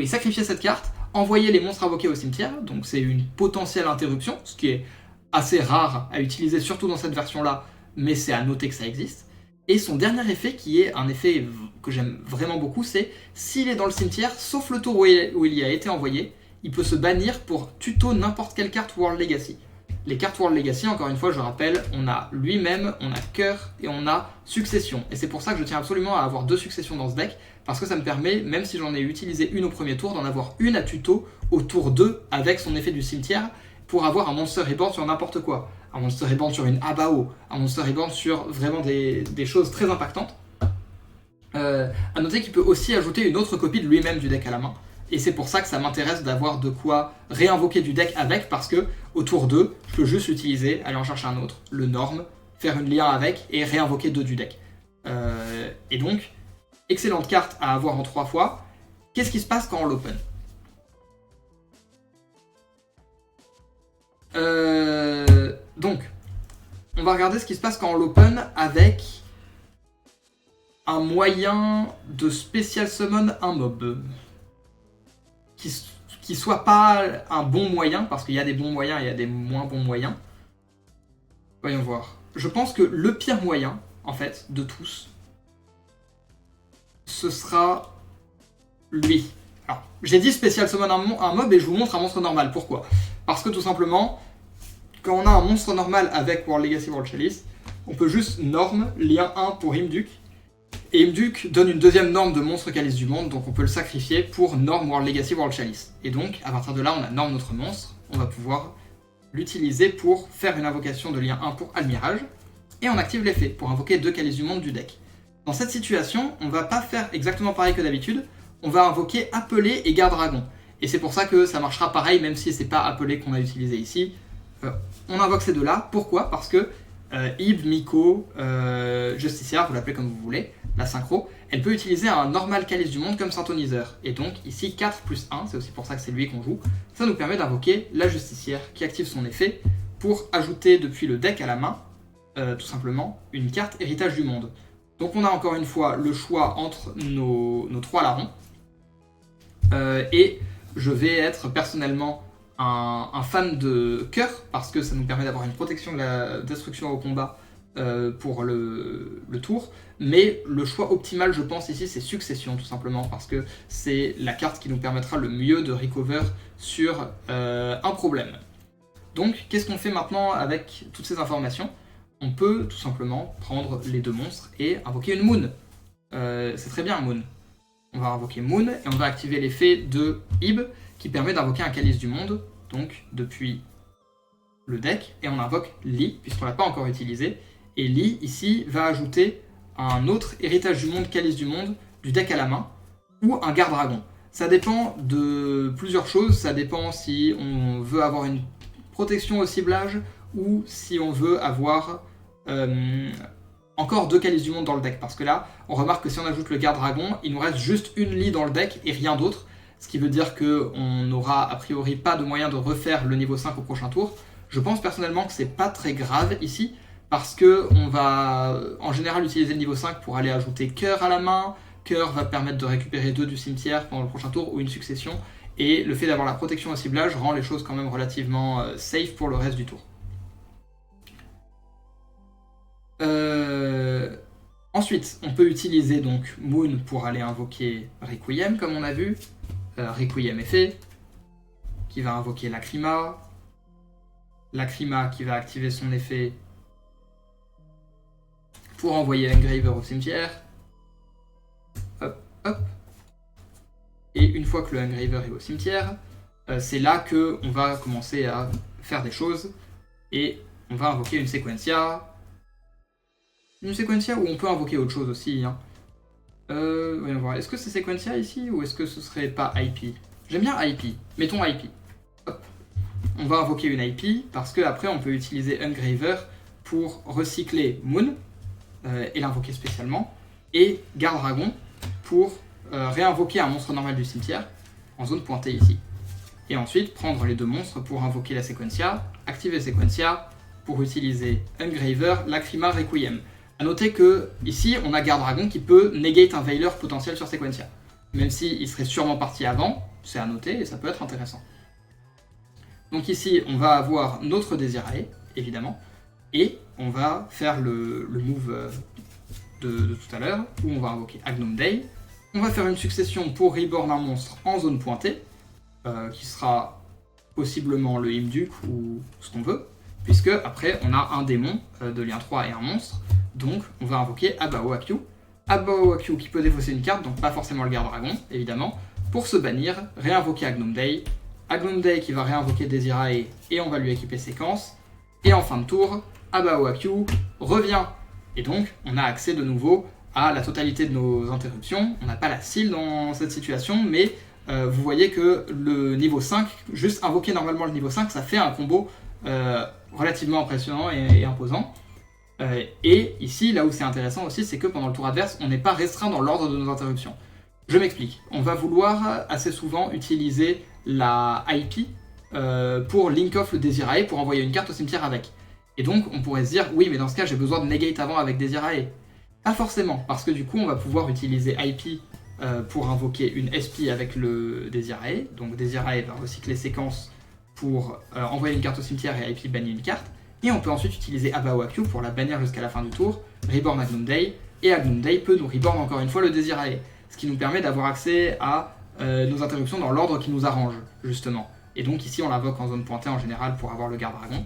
sacrifier cette carte, envoyer les monstres invoqués au cimetière, donc c'est une potentielle interruption, ce qui est assez rare à utiliser, surtout dans cette version-là, mais c'est à noter que ça existe. Et son dernier effet, qui est un effet que j'aime vraiment beaucoup, c'est s'il est dans le cimetière, sauf le tour où il y a été envoyé, il peut se bannir pour tuto n'importe quelle carte World Legacy. Les cartes World Legacy, encore une fois, je rappelle, on a lui-même, on a cœur et on a succession. Et c'est pour ça que je tiens absolument à avoir 2 successions dans ce deck, parce que ça me permet, même si j'en ai utilisé une au premier tour, d'en avoir une à tuto au tour 2 avec son effet du cimetière, pour avoir un Monster Reborn sur n'importe quoi. Un Monster Reborn sur une Abao, un Monster Reborn sur vraiment des choses très impactantes. À noter qu'il peut aussi ajouter une autre copie de lui-même du deck à la main. Et c'est pour ça que ça m'intéresse d'avoir de quoi réinvoquer du deck avec, parce que au tour 2, je peux juste l'utiliser, aller en chercher un autre, le norm, faire une lien avec et réinvoquer 2 du deck. Et donc, excellente carte à avoir en 3 fois. Qu'est-ce qui se passe quand on l'open ? Donc, on va regarder ce qui se passe quand on l'open avec un moyen de spécial summon un mob. Qui soit pas un bon moyen, parce qu'il y a des bons moyens et il y a des moins bons moyens. Voyons voir. Je pense que le pire moyen, en fait, de tous, ce sera lui. Alors, j'ai dit spécial summon un mob et je vous montre un monstre normal. Pourquoi ? Parce que tout simplement, quand on a un monstre normal avec World Legacy World Chalice, on peut juste norm, lien 1 pour Imduk, et Imduk donne une deuxième norme de monstre calice du monde, donc on peut le sacrifier pour norm World Legacy World Chalice. Et donc, à partir de là, on a norme notre monstre, on va pouvoir l'utiliser pour faire une invocation de lien 1 pour Admirage, et on active l'effet pour invoquer 2 calices du monde du deck. Dans cette situation, on va pas faire exactement pareil que d'habitude, on va invoquer Appelé et Garde Dragon. Et c'est pour ça que ça marchera pareil, même si c'est pas Appelé qu'on a utilisé ici. On invoque ces deux-là. Pourquoi ? Parce que Ib, Miko, Justiciar, vous l'appelez comme vous voulez, la synchro, elle peut utiliser un normal calice du monde comme synthoniseur. Et donc ici 4 plus 1, c'est aussi pour ça que c'est lui qu'on joue, ça nous permet d'invoquer la Justicière qui active son effet pour ajouter depuis le deck à la main, tout simplement, une carte Héritage du Monde. Donc on a encore une fois le choix entre nos 3 larrons. Et je vais être personnellement un fan de cœur, parce que ça nous permet d'avoir une protection de la destruction au combat pour le tour. Mais le choix optimal, je pense, ici, c'est Succession, tout simplement, parce que c'est la carte qui nous permettra le mieux de recover sur un problème. Donc, qu'est-ce qu'on fait maintenant avec toutes ces informations ? On peut tout simplement prendre les 2 monstres et invoquer une Moon. C'est très bien, Moon. On va invoquer Moon et on va activer l'effet de Ib qui permet d'invoquer un calice du monde, donc depuis le deck, et on invoque Li, puisqu'on ne l'a pas encore utilisé. Et Li, ici, va ajouter un autre héritage du monde, calice du monde, du deck à la main, ou un garde dragon. Ça dépend de plusieurs choses, ça dépend si on veut avoir une protection au ciblage, ou si on veut avoir encore 2 calices du monde dans le deck, parce que là, on remarque que si on ajoute le garde dragon, il nous reste juste une Li dans le deck et rien d'autre, ce qui veut dire qu'on n'aura a priori pas de moyen de refaire le niveau 5 au prochain tour. Je pense personnellement que c'est pas très grave ici, parce que on va en général utiliser le niveau 5 pour aller ajouter cœur à la main. Cœur va permettre de récupérer 2 du cimetière pendant le prochain tour ou une succession, et le fait d'avoir la protection au ciblage rend les choses quand même relativement safe pour le reste du tour. Ensuite, on peut utiliser donc Moon pour aller invoquer Requiem, comme on a vu. Requiem est fait, qui va invoquer Lacrima. Lacrima qui va activer son effet pour envoyer Engraver au cimetière. Hop, hop. Et une fois que le Engraver est au cimetière, c'est là qu'on va commencer à faire des choses. Et on va invoquer une Sequentia. Une Sequentia où on peut invoquer autre chose aussi. Hein. Voyons voir. Est-ce que c'est Sequentia ici ou est-ce que ce serait pas IP ? J'aime bien IP. Mettons IP. Hop. On va invoquer une IP parce qu'après on peut utiliser Engraver pour recycler Moon et l'invoquer spécialement. Et Garde Dragon pour réinvoquer un monstre normal du cimetière en zone pointée ici. et ensuite prendre les deux monstres pour invoquer la Sequentia, activer Sequentia pour utiliser Engraver, Lacrima, Requiem. A noter que ici on a Gardragon qui peut negate un Veiler potentiel sur Sequentia. Même s'il serait sûrement parti avant, c'est à noter et ça peut être intéressant. Donc ici on va avoir notre Desirae, évidemment, et on va faire le move de tout à l'heure, où on va invoquer Agnum Dei. On va faire une succession pour reborn un monstre en zone pointée, qui sera possiblement le Imduke ou ce qu'on veut, puisque après on a un démon de lien 3 et un monstre, donc on va invoquer Abao Akyu. Abao Akyu qui peut défausser une carte, donc pas forcément le Gardragon, évidemment, pour se bannir, réinvoquer Agnum Dei. Agnum Dei qui va réinvoquer Desirae et on va lui équiper séquence, et en fin de tour, Abao Akyu revient, et donc on a accès de nouveau à la totalité de nos interruptions. On n'a pas la seal dans cette situation, mais vous voyez que le niveau 5, juste invoquer normalement le niveau 5, ça fait un combo relativement impressionnant et imposant. Et ici, là où c'est intéressant aussi, c'est que pendant le tour adverse, on n'est pas restreint dans l'ordre de nos interruptions. Je m'explique. On va vouloir assez souvent utiliser la IP pour link off le Desirae pour envoyer une carte au cimetière avec. Et donc, on pourrait se dire, oui, mais dans ce cas, j'ai besoin de negate avant avec Desirae. Pas forcément, parce que du coup, on va pouvoir utiliser IP pour invoquer une SP avec le Desirae. Donc Desirae va recycler séquence pour envoyer une carte au cimetière et IP bannir une carte. Et on peut ensuite utiliser Abao Akyu pour la bannir jusqu'à la fin du tour, reborn Agnum Dei, et Agnum Dei peut nous reborn encore une fois le Desirae. Ce qui nous permet d'avoir accès à nos interruptions dans l'ordre qui nous arrange, justement. Et donc ici, on l'invoque en zone pointée en général pour avoir le Gardragon.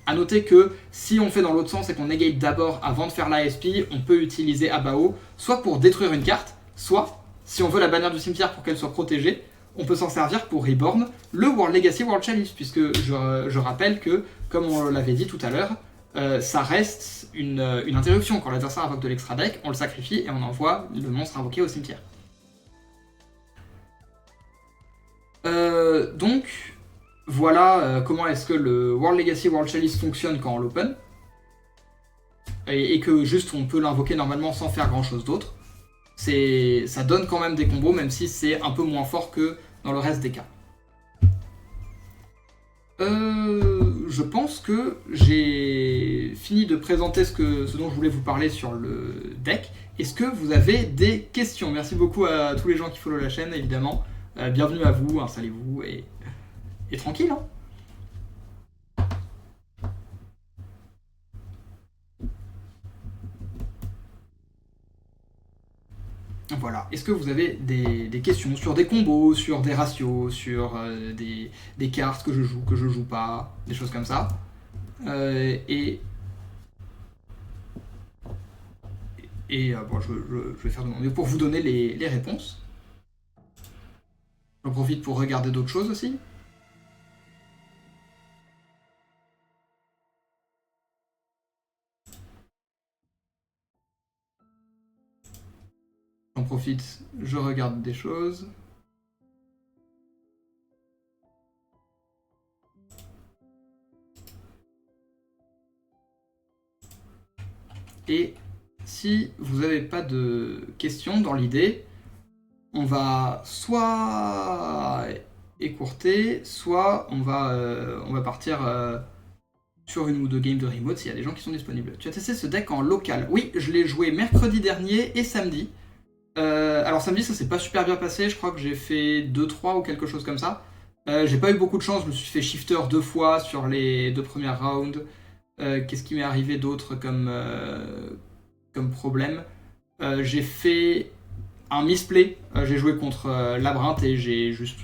A noter que si on fait dans l'autre sens et qu'on negate d'abord avant de faire la SP, on peut utiliser Abao soit pour détruire une carte, soit, si on veut la bannir du cimetière pour qu'elle soit protégée, on peut s'en servir pour reborn le World Legacy World Chalice, puisque je rappelle que, comme on l'avait dit tout à l'heure, ça reste une interruption. Quand l'adversaire invoque de l'extra deck, on le sacrifie et on envoie le monstre invoqué au cimetière. Donc, voilà comment est-ce que le World Legacy World Chalice fonctionne quand on l'open. Et que juste on peut l'invoquer normalement sans faire grand chose d'autre. Ça donne quand même des combos, même si c'est un peu moins fort que dans le reste des cas. Je pense que j'ai fini de présenter ce dont je voulais vous parler sur le deck. Est-ce que vous avez des questions? Merci beaucoup à tous les gens qui follow la chaîne, évidemment. Bienvenue à vous, installez-vous et tranquille. Hein. Voilà. Est-ce que vous avez des questions sur des combos, sur des ratios, sur des cartes que je joue pas, des choses comme ça. Et bon, je vais faire de mon mieux pour vous donner les réponses. J'en profite pour regarder d'autres choses aussi. J'en profite, je regarde des choses. Et si vous n'avez pas de questions dans l'idée, on va soit écourter, soit on va partir sur une ou deux games de remote s'il y a des gens qui sont disponibles. Tu as testé ce deck en local? Oui, je l'ai joué mercredi dernier et samedi. Alors samedi ça s'est pas super bien passé, je crois que j'ai fait 2-3 ou quelque chose comme ça. J'ai pas eu beaucoup de chance, je me suis fait shifter 2 fois sur les 2 premières rounds. Qu'est-ce qui m'est arrivé d'autre comme problème? J'ai fait un misplay, j'ai joué contre Labyrinthe et j'ai juste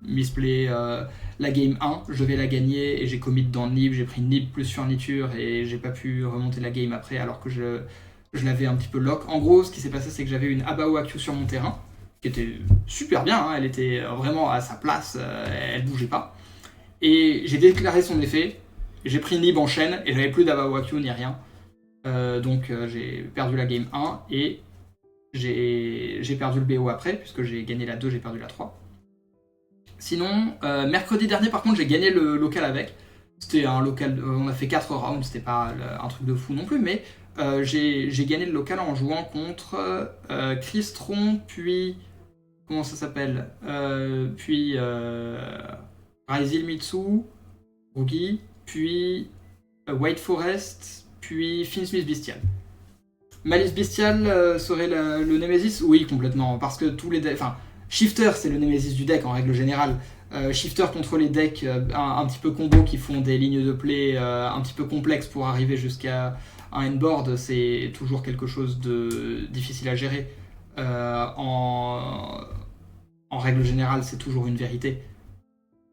misplay la game 1, je vais la gagner et j'ai commit dans Nib, j'ai pris Nib plus Furniture et j'ai pas pu remonter la game après alors que je l'avais un petit peu lock. En gros, ce qui s'est passé, c'est que j'avais une Abao Akyu sur mon terrain, qui était super bien, hein, elle était vraiment à sa place, elle bougeait pas. Et j'ai déclaré son effet, j'ai pris Nib en chaîne, et j'avais plus d'Abao Akyu ni rien. Donc j'ai perdu la game 1, et j'ai perdu le BO après, puisque j'ai gagné la 2, j'ai perdu la 3. Sinon, mercredi dernier, par contre, j'ai gagné le local avec. C'était un local, on a fait 4 rounds, c'était pas un truc de fou non plus, mais j'ai gagné le local en jouant contre Cristron, puis comment ça s'appelle, puis Raisil Mitsu, Rugi, puis White Forest, puis Finsmith Bestial. Malice Bestial serait le Nemesis? Oui, complètement, parce que tous les decks... Enfin, Shifter, c'est le Nemesis du deck en règle générale. Shifter contre les decks un petit peu combo qui font des lignes de play un petit peu complexes pour arriver jusqu'à un endboard, c'est toujours quelque chose de difficile à gérer. En règle générale, c'est toujours une vérité.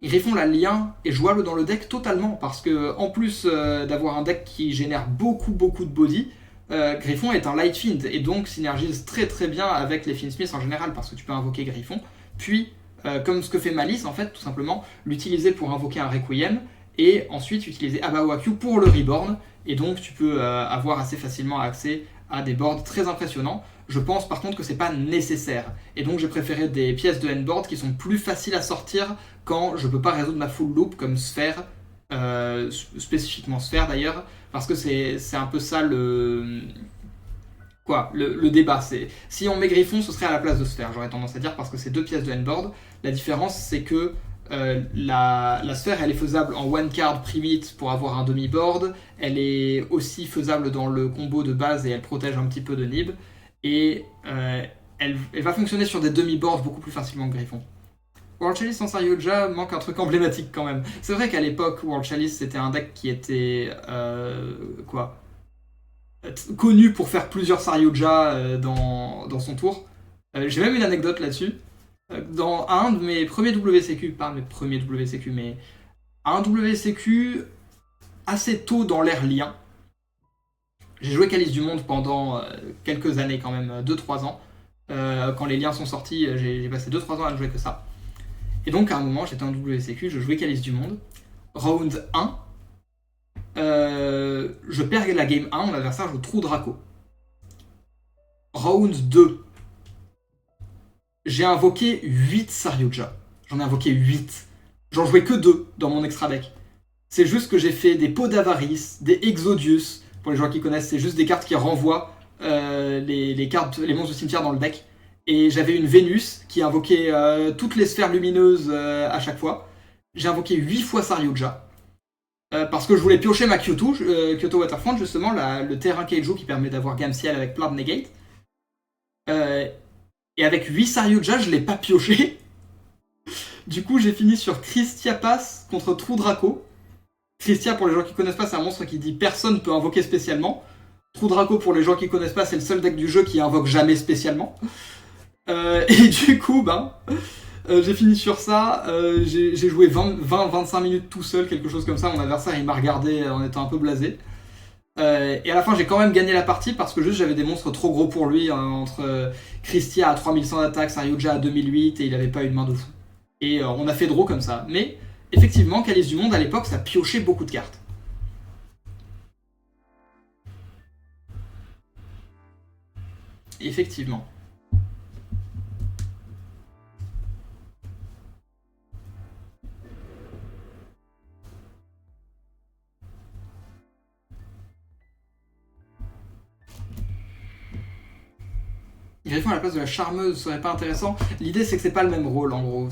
Griffon, la lien est jouable dans le deck totalement, parce que en plus d'avoir un deck qui génère beaucoup de body, Griffon est un light fiend, et donc synergise très très bien avec les Fiendsmiths en général, parce que tu peux invoquer Griffon, puis, comme ce que fait Malice en fait, tout simplement, l'utiliser pour invoquer un Requiem, et ensuite utiliser Abawaku pour le Reborn, et donc tu peux avoir assez facilement accès à des boards très impressionnants. Je pense par contre que c'est pas nécessaire, et donc j'ai préféré des pièces de endboard qui sont plus faciles à sortir quand je peux pas résoudre ma full loop comme Sphère, spécifiquement Sphère d'ailleurs, parce que c'est un peu ça le débat. C'est si on met Griffon, ce serait à la place de Sphère, j'aurais tendance à dire, parce que c'est deux pièces de endboard. La différence, c'est que la Sphère, elle est faisable en one card primite pour avoir un demi-board, elle est aussi faisable dans le combo de base et elle protège un petit peu de Nib, et elle va fonctionner sur des demi-boards beaucoup plus facilement que Griffon. World Chalice sans Saryuja manque un truc emblématique quand même. C'est vrai qu'à l'époque, World Chalice c'était un deck qui était connu pour faire plusieurs Saryuja dans son tour. J'ai même une anecdote là-dessus. Dans un de mes premiers WCQ, pas mes premiers WCQ, mais un WCQ assez tôt dans l'ère lien, j'ai joué Calice du Monde pendant quelques années quand même, 2-3 ans. Quand les liens sont sortis, j'ai passé 2-3 ans à ne jouer que ça. Et donc à un moment, j'étais en WCQ, je jouais Calice du Monde. Round 1, je perds la game 1, mon adversaire joue True Draco. Round 2, j'ai invoqué 8 Saryuja. J'en ai invoqué 8. J'en jouais que 2 dans mon extra deck. C'est juste que j'ai fait des Pots d'Avarice, des Exodius. Pour les gens qui connaissent, c'est juste des cartes qui renvoient les monstres du cimetière dans le deck. Et j'avais une Vénus qui invoquait toutes les sphères lumineuses à chaque fois. J'ai invoqué 8 fois Saryuja. Parce que je voulais piocher ma Kyoto Waterfront, justement, le terrain Keiju qui permet d'avoir gamme ciel avec plein de negate. Et avec 8 Saryuja, je l'ai pas pioché. Du coup, j'ai fini sur Christia Pass contre True Draco. Christia, pour les gens qui connaissent pas, c'est un monstre qui dit personne peut invoquer spécialement. True Draco, pour les gens qui connaissent pas, c'est le seul deck du jeu qui invoque jamais spécialement. Et du coup, j'ai fini sur ça. J'ai joué 20-25 minutes tout seul, quelque chose comme ça. Mon adversaire, il m'a regardé en étant un peu blasé. Et à la fin, j'ai quand même gagné la partie parce que juste j'avais des monstres trop gros pour lui, entre Christia à 3100 d'attaque, Saryuja à 2008, et il avait pas une main de fou. Et on a fait draw comme ça. Mais effectivement, Calice du Monde, à l'époque, ça piochait beaucoup de cartes. Effectivement. Griffon à la place de la charmeuse serait pas intéressant. L'idée c'est que c'est pas le même rôle en gros.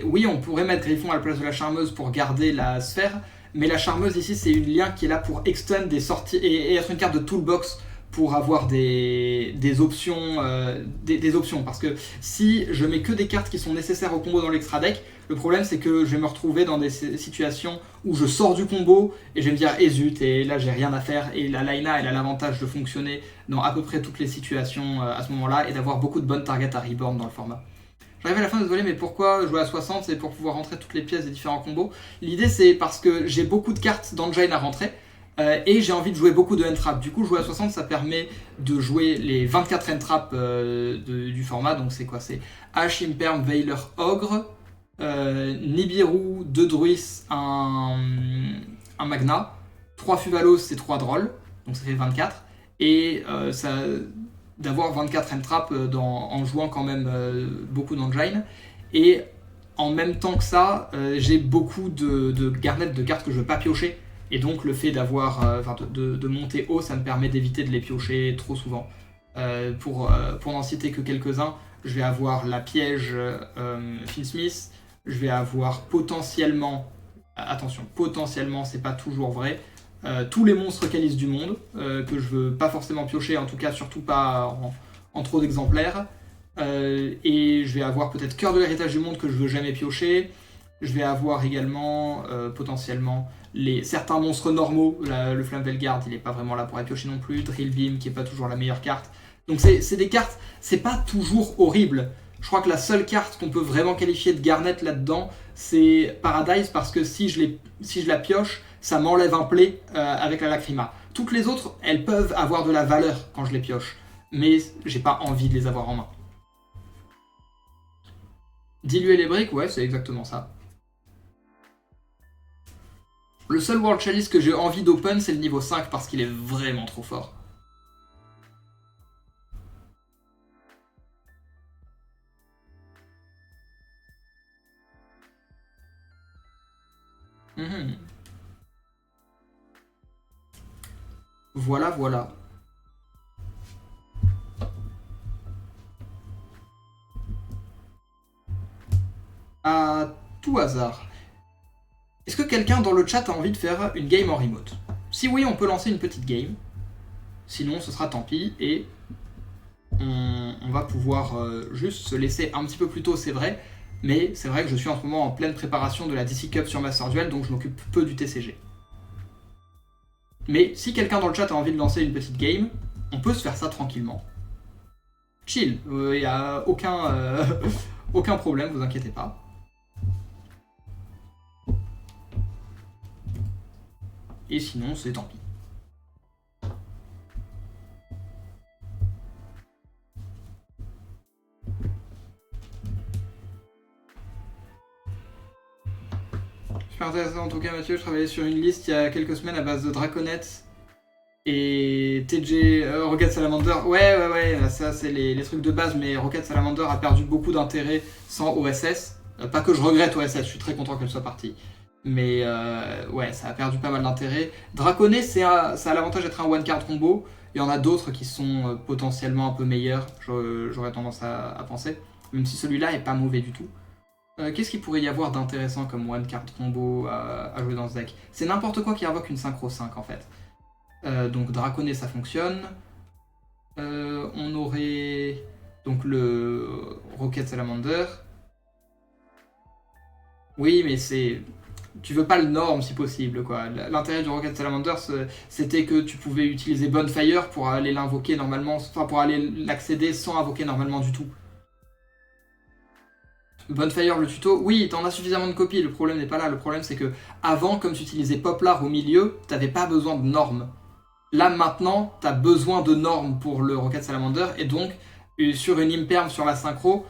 Oui, on pourrait mettre Griffon à la place de la charmeuse pour garder la sphère, mais la charmeuse ici c'est une lien qui est là pour extend des sorties et être une carte de toolbox pour avoir des options, des options. Parce que si je mets que des cartes qui sont nécessaires au combo dans l'extra deck, le problème c'est que je vais me retrouver dans des situations où je sors du combo et je vais me dire zut, et là j'ai rien à faire. Et la Laina elle a l'avantage de fonctionner dans à peu près toutes les situations à ce moment-là et d'avoir beaucoup de bonnes targets à reborn dans le format. J'arrive à la fin, désolé, mais pourquoi jouer à 60? C'est pour pouvoir rentrer toutes les pièces des différents combos. L'idée c'est parce que j'ai beaucoup de cartes d'engine à rentrer. Et j'ai envie de jouer beaucoup de end-trap. Du coup, jouer à 60, ça permet de jouer les 24 end-trap du format. Donc c'est quoi? C'est Ash, Imperm, Veiler, Ogre, Nibiru, 2 Druis, un Magna, 3 Fuvalos et 3 Drolls. Donc ça fait 24. Et d'avoir 24 end-trap en jouant quand même beaucoup d'engine. Et en même temps que ça, j'ai beaucoup de garnets de cartes que je ne veux pas piocher. Et donc le fait d'avoir, de monter haut, ça me permet d'éviter de les piocher trop souvent. Pour n'en citer que quelques-uns, je vais avoir la piège Finsmith, je vais avoir potentiellement, attention, potentiellement c'est pas toujours vrai, tous les monstres calices du monde, que je veux pas forcément piocher, en tout cas surtout pas en trop d'exemplaires, et je vais avoir peut-être Cœur de l'héritage du monde que je veux jamais piocher, je vais avoir également potentiellement certains monstres normaux, le Flamvelgard il est pas vraiment là pour être pioché non plus, Drillbeam qui est pas toujours la meilleure carte, donc c'est des cartes, c'est pas toujours horrible. Je crois que la seule carte qu'on peut vraiment qualifier de Garnet là-dedans, c'est Paradise, parce que si je la pioche, ça m'enlève un play avec la Lacrima. Toutes les autres, elles peuvent avoir de la valeur quand je les pioche, mais j'ai pas envie de les avoir en main. Diluer les briques, ouais, c'est exactement ça. Le seul World Chalice que j'ai envie d'open, c'est le niveau 5, parce qu'il est vraiment trop fort. Voilà, voilà. À tout hasard, est-ce que quelqu'un dans le chat a envie de faire une game en remote? Si oui, on peut lancer une petite game. Sinon, ce sera tant pis et on va pouvoir juste se laisser un petit peu plus tôt, c'est vrai. Mais c'est vrai que je suis en ce moment en pleine préparation de la DC Cup sur Master Duel, donc je m'occupe peu du TCG. Mais si quelqu'un dans le chat a envie de lancer une petite game, on peut se faire ça tranquillement. Chill, il n'y a aucun problème, vous inquiétez pas. Et sinon, c'est tant pis. Super intéressant en tout cas, Mathieu. Je travaillais sur une liste il y a quelques semaines à base de Draconet et TG Rocket Salamander. Ouais, ça c'est les trucs de base, mais Rocket Salamander a perdu beaucoup d'intérêt sans OSS. Pas que je regrette OSS, je suis très content qu'elle soit partie. Mais ouais, ça a perdu pas mal d'intérêt. Draconet, ça a l'avantage d'être un one-card combo. Il y en a d'autres qui sont potentiellement un peu meilleurs, j'aurais tendance à penser. Même si celui-là est pas mauvais du tout. Qu'est-ce qu'il pourrait y avoir d'intéressant comme one-card combo à jouer dans ce deck? C'est n'importe quoi qui invoque une synchro 5 en fait. Donc Draconet ça fonctionne. On aurait donc le Rocket Salamander. Oui, mais c'est... Tu veux pas le norm si possible, quoi. L'intérêt du Rocket Salamander, c'était que tu pouvais utiliser Bonfire pour aller l'invoquer normalement, enfin pour aller l'accéder sans invoquer normalement du tout. Bonfire, le tuto, oui, t'en as suffisamment de copies, le problème n'est pas là. Le problème c'est que avant, comme tu utilisais Poplar au milieu, t'avais pas besoin de normes. Là maintenant, t'as besoin de normes pour le Rocket Salamander, et donc sur une imperm sur la synchro,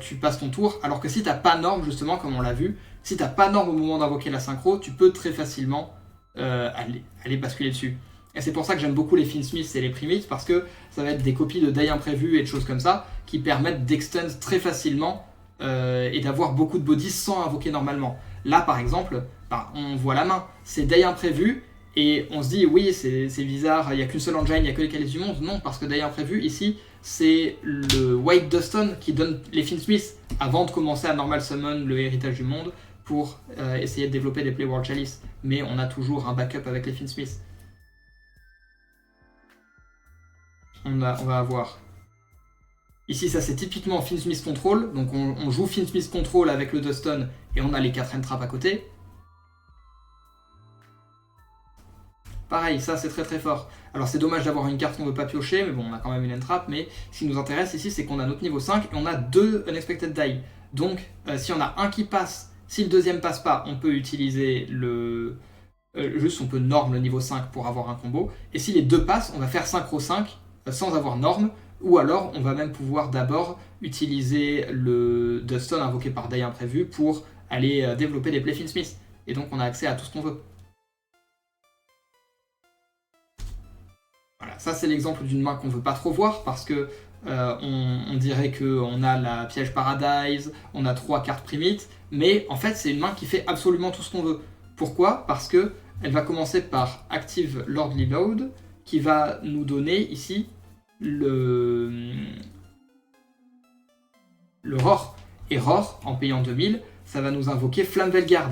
tu passes ton tour, alors que si t'as pas norme, justement, comme on l'a vu, si t'as pas norme au moment d'invoquer la synchro, tu peux très facilement aller basculer dessus. Et c'est pour ça que j'aime beaucoup les Finsmith et les Primites, parce que ça va être des copies de Die Imprévu et de choses comme ça, qui permettent d'extend très facilement et d'avoir beaucoup de bodies sans invoquer normalement. Là par exemple, on voit la main, c'est Die Imprévu, et on se dit oui c'est bizarre, il n'y a qu'une seule engine, il n'y a que les calices du monde. Non, parce que Die Imprévu ici, c'est le White Duston qui donne les Finsmith avant de commencer à normal summon le héritage du monde pour essayer de développer des Play World Chalice. Mais on a toujours un backup avec les Finsmith. On va avoir... Ici, ça c'est typiquement Finsmith Control, donc on joue Finsmith Control avec le Duston et on a les 4 Entraps à côté. Pareil, ça c'est très très fort. Alors c'est dommage d'avoir une carte qu'on ne veut pas piocher, mais bon, on a quand même une Entrap. Mais ce qui nous intéresse ici, c'est qu'on a notre niveau 5 et on a 2 Unexpected Die. Donc si on a un qui passe, si le deuxième passe pas, on peut utiliser le... juste on peut norm le niveau 5 pour avoir un combo. Et si les deux passent, on va faire synchro 5 sans avoir norme. Ou alors, on va même pouvoir d'abord utiliser le Duston invoqué par Die Imprévu pour aller développer des Play Finsmith. Et donc, on a accès à tout ce qu'on veut. Voilà, ça c'est l'exemple d'une main qu'on veut pas trop voir parce que on dirait qu'on a la piège Paradise, on a 3 cartes Primites, mais en fait, c'est une main qui fait absolument tout ce qu'on veut. Pourquoi? Parce que elle va commencer par Active Lordly Load, qui va nous donner ici le Roar. Et Roar, en payant 2000, ça va nous invoquer Flamvelgard.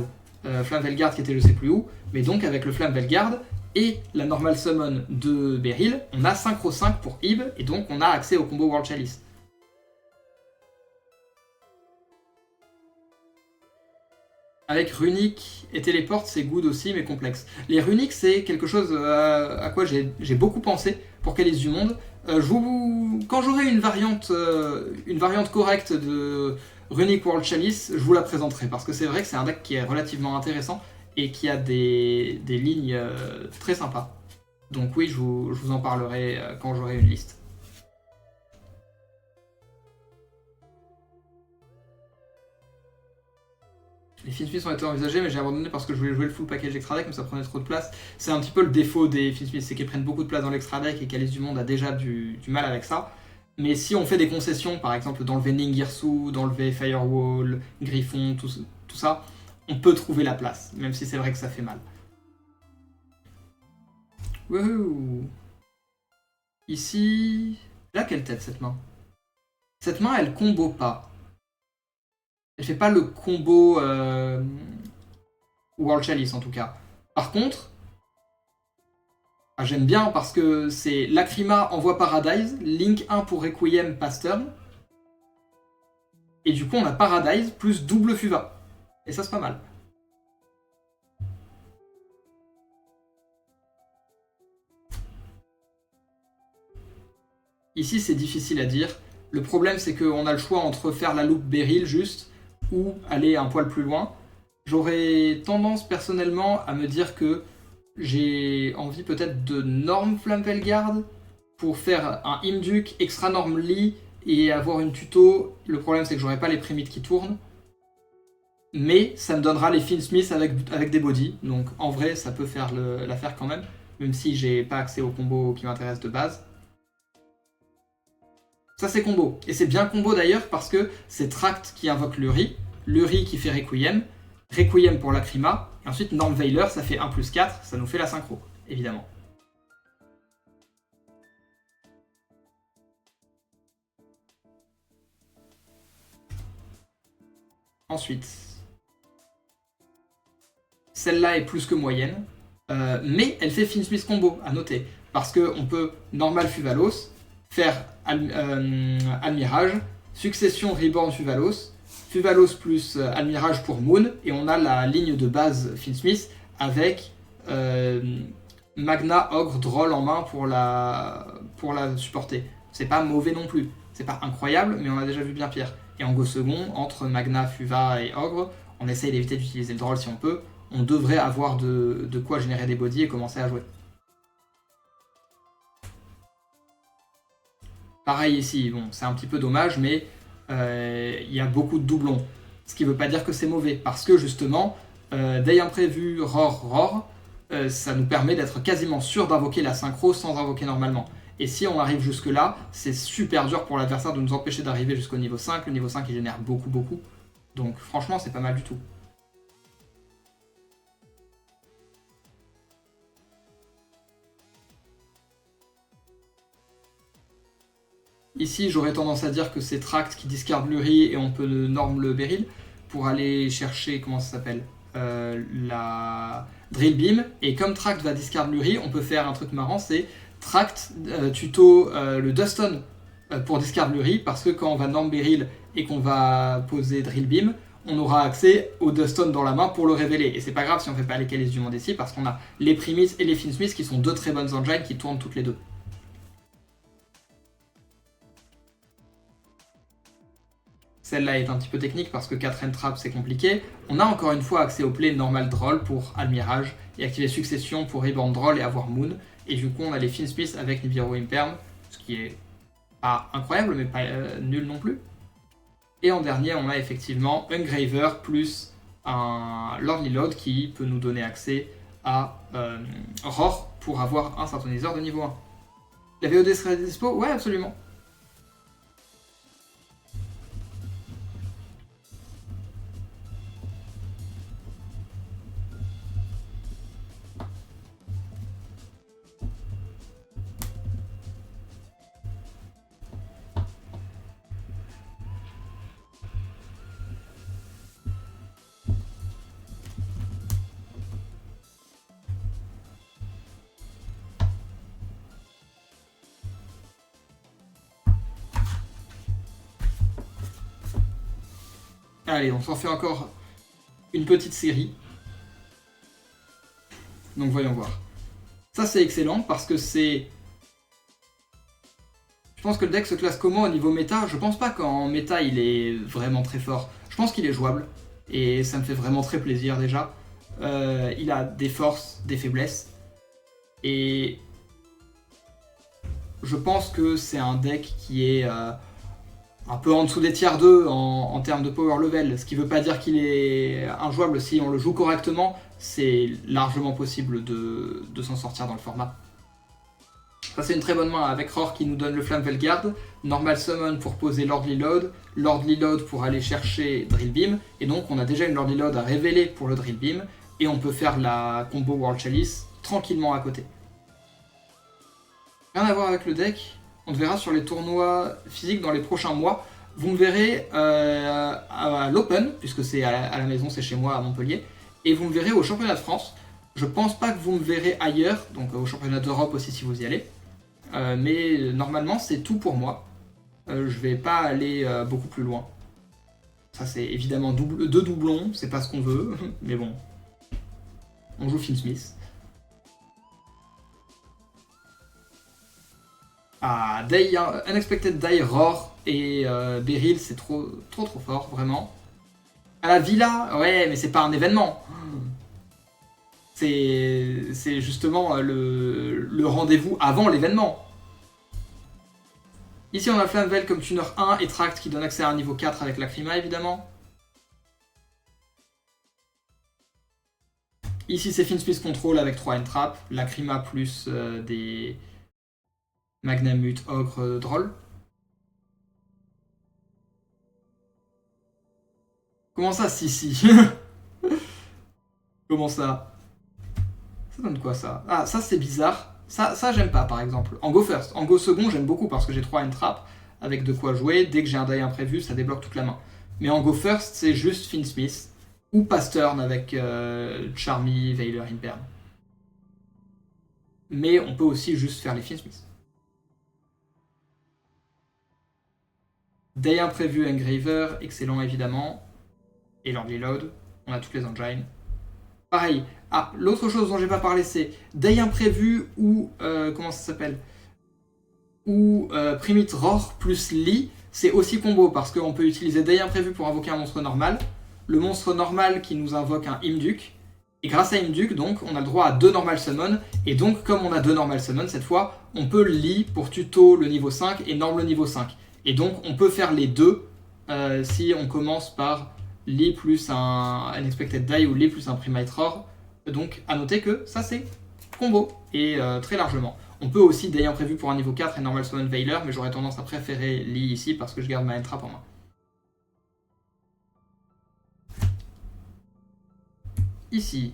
Flamvelgard qui était je sais plus où, mais donc avec le Flamvelgard et la normal summon de Beryl, on a Synchro 5 pour Ib, et donc on a accès au combo World Chalice. Avec Runic et Téléport, c'est good aussi, mais complexe. Les Runic, c'est quelque chose à quoi j'ai beaucoup pensé pour Calice du Monde. Quand j'aurai une variante correcte de Runic World Chalice, je vous la présenterai, parce que c'est vrai que c'est un deck qui est relativement intéressant et qui a des lignes très sympas. Donc oui, je vous en parlerai quand j'aurai une liste. Les Finsmiths ont été envisagés, mais j'ai abandonné parce que je voulais jouer le full package extra deck, mais ça prenait trop de place. C'est un petit peu le défaut des Finsmiths, c'est qu'ils prennent beaucoup de place dans l'extra deck et Calice du Monde a déjà du mal avec ça. Mais si on fait des concessions, par exemple d'enlever Ningirsu, d'enlever Firewall, Griffon, tout ça, on peut trouver la place, même si c'est vrai que ça fait mal. Wouhou. Ici... Là, quelle tête cette main? Cette main, elle combo pas. Elle fait pas le combo World Chalice en tout cas. Par contre, j'aime bien parce que c'est Lacrima envoie Paradise, Link 1 pour Requiem pass turn. Et du coup on a Paradise plus double Fuva. Et ça c'est pas mal. Ici c'est difficile à dire. Le problème c'est qu'on a le choix entre faire la loupe Beryl juste ou aller un poil plus loin. J'aurais tendance personnellement à me dire que j'ai envie peut-être de Norm Flamvelgard pour faire un Imduke, extra Norm Lee et avoir une tuto. Le problème c'est que j'aurai pas les prémites qui tournent. Mais ça me donnera les Finsmith avec des bodies. Donc en vrai ça peut faire l'affaire quand même. Même si j'ai pas accès au combo qui m'intéresse de base. Ça c'est combo. Et c'est bien combo d'ailleurs parce que c'est Tract qui invoque le Ri qui fait Requiem, Requiem pour Lacrima, et ensuite Norm Veiler ça fait 1+4, ça nous fait la synchro, évidemment. Ensuite, celle-là est plus que moyenne, mais elle fait Finsmith combo, à noter, parce qu'on peut normal Fuvalos, faire Almirage, succession Reborn Fuvalos, Fuvalos plus Almirage pour Moon, et on a la ligne de base Finsmith avec Magna, Ogre, Droll en main pour la supporter. C'est pas mauvais non plus, c'est pas incroyable, mais on a déjà vu bien pire. Et en go second, entre Magna, Fuva et Ogre, on essaye d'éviter d'utiliser le Droll si on peut, on devrait avoir de quoi générer des bodies et commencer à jouer. Pareil ici, bon, c'est un petit peu dommage, mais il y a beaucoup de doublons. Ce qui ne veut pas dire que c'est mauvais, parce que justement, Day Imprévu, Roar, ça nous permet d'être quasiment sûr d'invoquer la synchro sans invoquer normalement. Et si on arrive jusque là, c'est super dur pour l'adversaire de nous empêcher d'arriver jusqu'au niveau 5. Le niveau 5 il génère beaucoup. Donc franchement c'est pas mal du tout. Ici j'aurais tendance à dire que c'est Tract qui discarde l'Uri et on peut norm le Beryl pour aller chercher, comment ça s'appelle, la Drill Beam. Et comme Tract va discard l'Uri, on peut faire un truc marrant, c'est Tract tuto le Duston pour discard l'Uri, parce que quand on va norm Beryl et qu'on va poser Drill Beam, on aura accès au Duston dans la main pour le révéler. Et c'est pas grave si on fait pas les Calices du Monde ici, parce qu'on a les Primis et les Finsmith qui sont deux très bonnes engines qui tournent toutes les deux. Celle-là est un petit peu technique parce que 4 Entrap c'est compliqué. On a encore une fois accès au play normal Droll pour Almirage et activer Succession pour Reborn Droll et avoir Moon. Et du coup on a les Finsmith avec Nibiru Imperm, ce qui est pas incroyable mais pas nul non plus. Et en dernier on a effectivement Engraver plus un Lordly Load qui peut nous donner accès à Roar pour avoir un synthoniseur de niveau 1. La VOD serait dispo? Ouais absolument. Allez, on s'en fait encore une petite série. Donc voyons voir. Ça c'est excellent parce que c'est... Je pense que le deck se classe comment au niveau méta? Je pense pas qu'en méta il est vraiment très fort. Je pense qu'il est jouable. Et ça me fait vraiment très plaisir déjà. Il a des forces, des faiblesses. Et je pense que c'est un deck qui est un peu en dessous des tiers 2 en termes de power level. Ce qui veut pas dire qu'il est injouable. Si on le joue correctement, c'est largement possible de s'en sortir dans le format. Ça c'est une très bonne main avec Roar qui nous donne le Flamvelguard, Normal Summon pour poser Lordly Load pour aller chercher Drill Beam, et donc on a déjà une Lordly Load à révéler pour le Drill Beam, et on peut faire la combo World Chalice tranquillement à côté. Rien à voir avec le deck, on le verra sur les tournois physiques dans les prochains mois. Vous me verrez à l'Open, puisque c'est à la maison, c'est chez moi à Montpellier, et vous me verrez au Championnat de France. Je pense pas que vous me verrez ailleurs, donc au Championnat d'Europe aussi si vous y allez. Mais normalement c'est tout pour moi. Je vais pas aller beaucoup plus loin. Ça c'est évidemment deux doublons, c'est pas ce qu'on veut, mais bon. On joue Finn Smith. Ah, Unexpected Die, Roar et Beryl, c'est trop fort, vraiment. À la Villa, ouais, mais c'est pas un événement. C'est justement le rendez-vous avant l'événement. Ici on a Flamvel comme tuner 1 et Tract qui donne accès à un niveau 4 avec Lacrima évidemment. Ici c'est Finsmith Control avec 3 Entrap, Lacrima plus des Magnamut, Ogre, Droll. Comment ça si Comment ça? Ça donne quoi ça? Ah ça c'est bizarre. Ça j'aime pas par exemple. En Go First. En Go Second j'aime beaucoup parce que j'ai 3 Entrap avec de quoi jouer. Dès que j'ai un die imprévu ça débloque toute la main. Mais en Go First c'est juste Finsmith ou Pass Turn avec Charmy, Veiler, Imperm. Mais on peut aussi juste faire les Finsmith. Die imprévu Engraver, excellent évidemment. Et Lordly Load, on a toutes les engines. Pareil. Ah, l'autre chose dont j'ai pas parlé, c'est Die imprévu ou comment ça s'appelle? Ou Primite Roar plus Lee, c'est aussi combo parce qu'on peut utiliser Die imprévu pour invoquer un monstre normal, le monstre normal qui nous invoque un Imduke, et grâce à Imduke, donc, on a le droit à 2 normal summon, et donc comme on a 2 normal summon cette fois, on peut Lee pour tuto le niveau 5 et norm le niveau 5. Et donc on peut faire les deux si on commence par Lee plus un Unexpected Die ou Lee plus un Primite Roar. Donc à noter que ça c'est combo, et très largement. On peut aussi Die imprévu pour un niveau 4 et Normal Summon Veiler, mais j'aurais tendance à préférer Lee ici parce que je garde ma Entrap en main. Ici,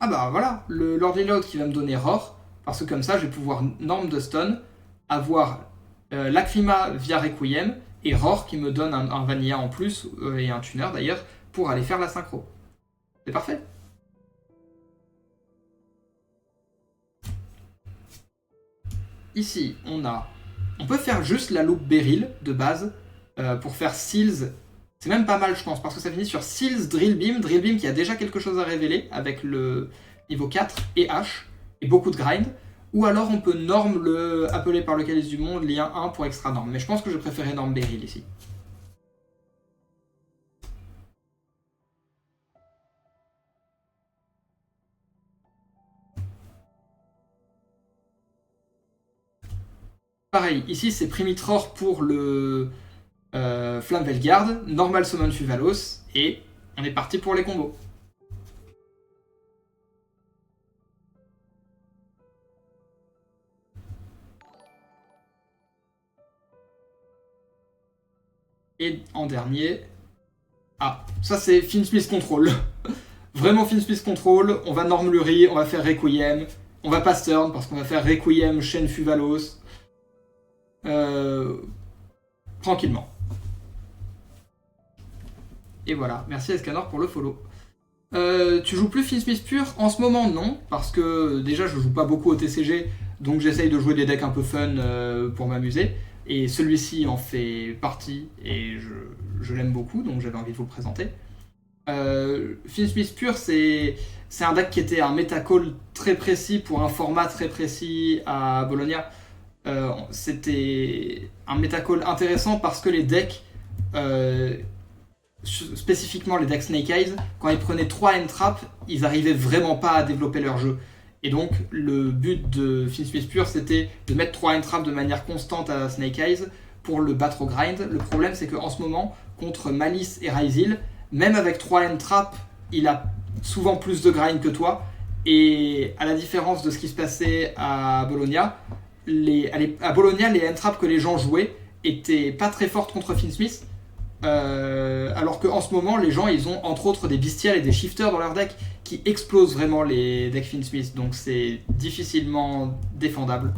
ah bah voilà, le Lordly Load qui va me donner Roar, parce que comme ça je vais pouvoir Norm de Stun, avoir Lacrima via Requiem, et Roar qui me donne un Vanilla en plus, et un tuner d'ailleurs, pour aller faire la synchro. C'est parfait. Ici, on peut faire juste la loupe Beryl de base, pour faire Seals. C'est même pas mal je pense, parce que ça finit sur Seals Drill Beam qui a déjà quelque chose à révéler, avec le niveau 4 et H, et beaucoup de grind. Ou alors on peut norm le appelé par le Calice du Monde, lien 1 pour extra norm. Mais je pense que je préférais norm Beryl ici. Pareil, ici c'est Primite Roar pour le Flamvelguard, Normal Summon Fuvalos, et on est parti pour les combos. Et en dernier... Ah, ça c'est Finsmith Control. Vraiment Finsmith Control, on va Norm Lurie, on va faire Requiem, on va Pass Turn parce qu'on va faire Requiem, Shen Fuvalos. Tranquillement. Et voilà, merci Escanor pour le follow. Tu joues plus Finsmith pur? En ce moment non, parce que déjà je joue pas beaucoup au TCG, donc j'essaye de jouer des decks un peu fun pour m'amuser. et celui-ci en fait partie, et je l'aime beaucoup, donc j'avais envie de vous le présenter. Fiendsmith Pure, c'est un deck qui était un metacall très précis pour un format très précis à Bologna. C'était un metacall intéressant parce que les decks, spécifiquement les decks Snake Eyes, quand ils prenaient 3 end-trap, ils arrivaient vraiment pas à développer leur jeu. Et donc le but de Fiendsmith Pure, c'était de mettre 3 end-trap de manière constante à Snake Eyes pour le battre au grind. Le problème, c'est qu'en ce moment, contre Malice et Ryzil, même avec 3 end-trap, il a souvent plus de grind que toi. Et à la différence de ce qui se passait à Bologna, à Bologna, les end-trap que les gens jouaient étaient pas très fortes contre Fiendsmith. Alors qu'en ce moment, les gens, ils ont entre autres des bestiales et des shifters dans leur deck qui explosent vraiment les decks Fiendsmith. Donc c'est difficilement défendable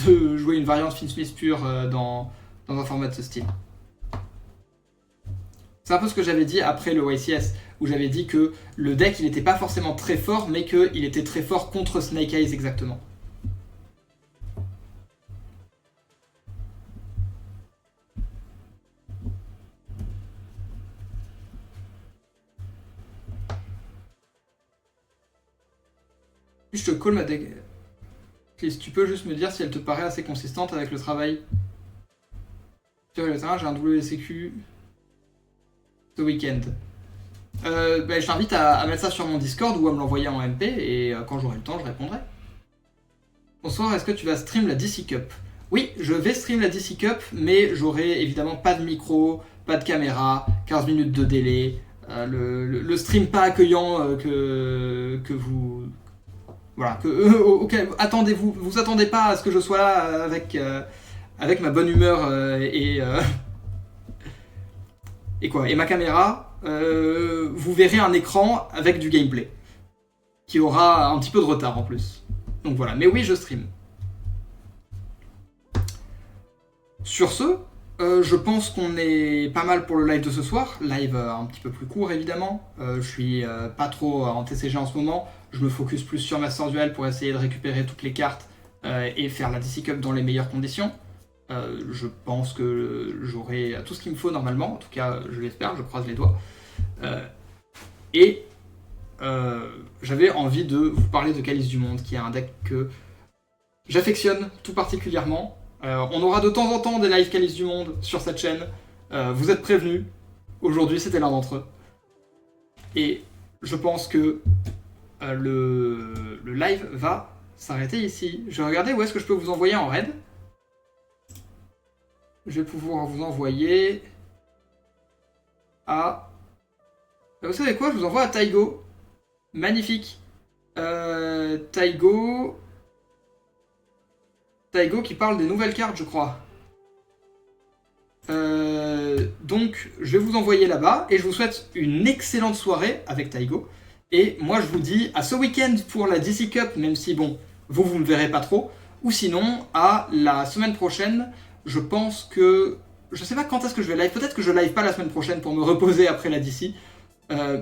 de jouer une variante Fiendsmith pure dans un format de ce style. C'est un peu ce que j'avais dit après le YCS, où j'avais dit que le deck, il n'était pas forcément très fort, mais qu'il était très fort contre Snake Eyes exactement. Je te call ma deck. Chris, tu peux juste me dire si elle te paraît assez consistante avec le travail sur le terrain. J'ai un WCQ ce week-end. Je t'invite à mettre ça sur mon Discord ou à me l'envoyer en MP et quand j'aurai le temps, je répondrai. Bonsoir, est-ce que tu vas stream la DC Cup? Oui, je vais stream la DC Cup, mais j'aurai évidemment pas de micro, pas de caméra, 15 minutes de délai, le stream pas accueillant que vous... Voilà, auquel attendez-vous, vous attendez pas à ce que je sois là avec ma bonne humeur et ma caméra. Vous verrez un écran avec du gameplay qui aura un petit peu de retard en plus. Donc voilà, mais oui, je stream. Sur ce, je pense qu'on est pas mal pour le live de ce soir. Live un petit peu plus court évidemment. Je suis pas trop en TCG en ce moment. Je me focus plus sur Master Duel pour essayer de récupérer toutes les cartes et faire la DC Cup dans les meilleures conditions. Je pense que j'aurai tout ce qu'il me faut normalement. En tout cas, je l'espère, je croise les doigts. J'avais envie de vous parler de Calice du Monde, qui est un deck que j'affectionne tout particulièrement. On aura de temps en temps des live Calice du Monde sur cette chaîne. Vous êtes prévenus. Aujourd'hui, c'était l'un d'entre eux. Et je pense que le live va s'arrêter ici. Je vais regarder où est-ce que je peux vous envoyer en raid. Je vais pouvoir vous envoyer à... Vous savez quoi? Je vous envoie à Taigo. Magnifique. Taigo qui parle des nouvelles cartes, je crois. Donc, je vais vous envoyer là-bas et je vous souhaite une excellente soirée avec Taigo. Et moi, je vous dis à ce week-end pour la DC Cup, même si, bon, vous me verrez pas trop. Ou sinon, à la semaine prochaine, je pense que... Je sais pas quand est-ce que je vais live. Peut-être que je live pas la semaine prochaine pour me reposer après la DC.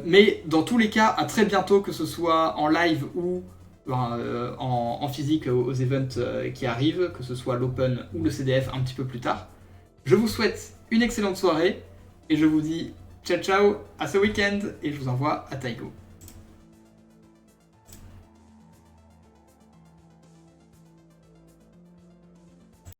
Mais dans tous les cas, à très bientôt, que ce soit en live ou en physique aux events qui arrivent, que ce soit l'Open ou le CDF un petit peu plus tard. Je vous souhaite une excellente soirée et je vous dis ciao ciao, à ce week-end et je vous envoie à Taigo.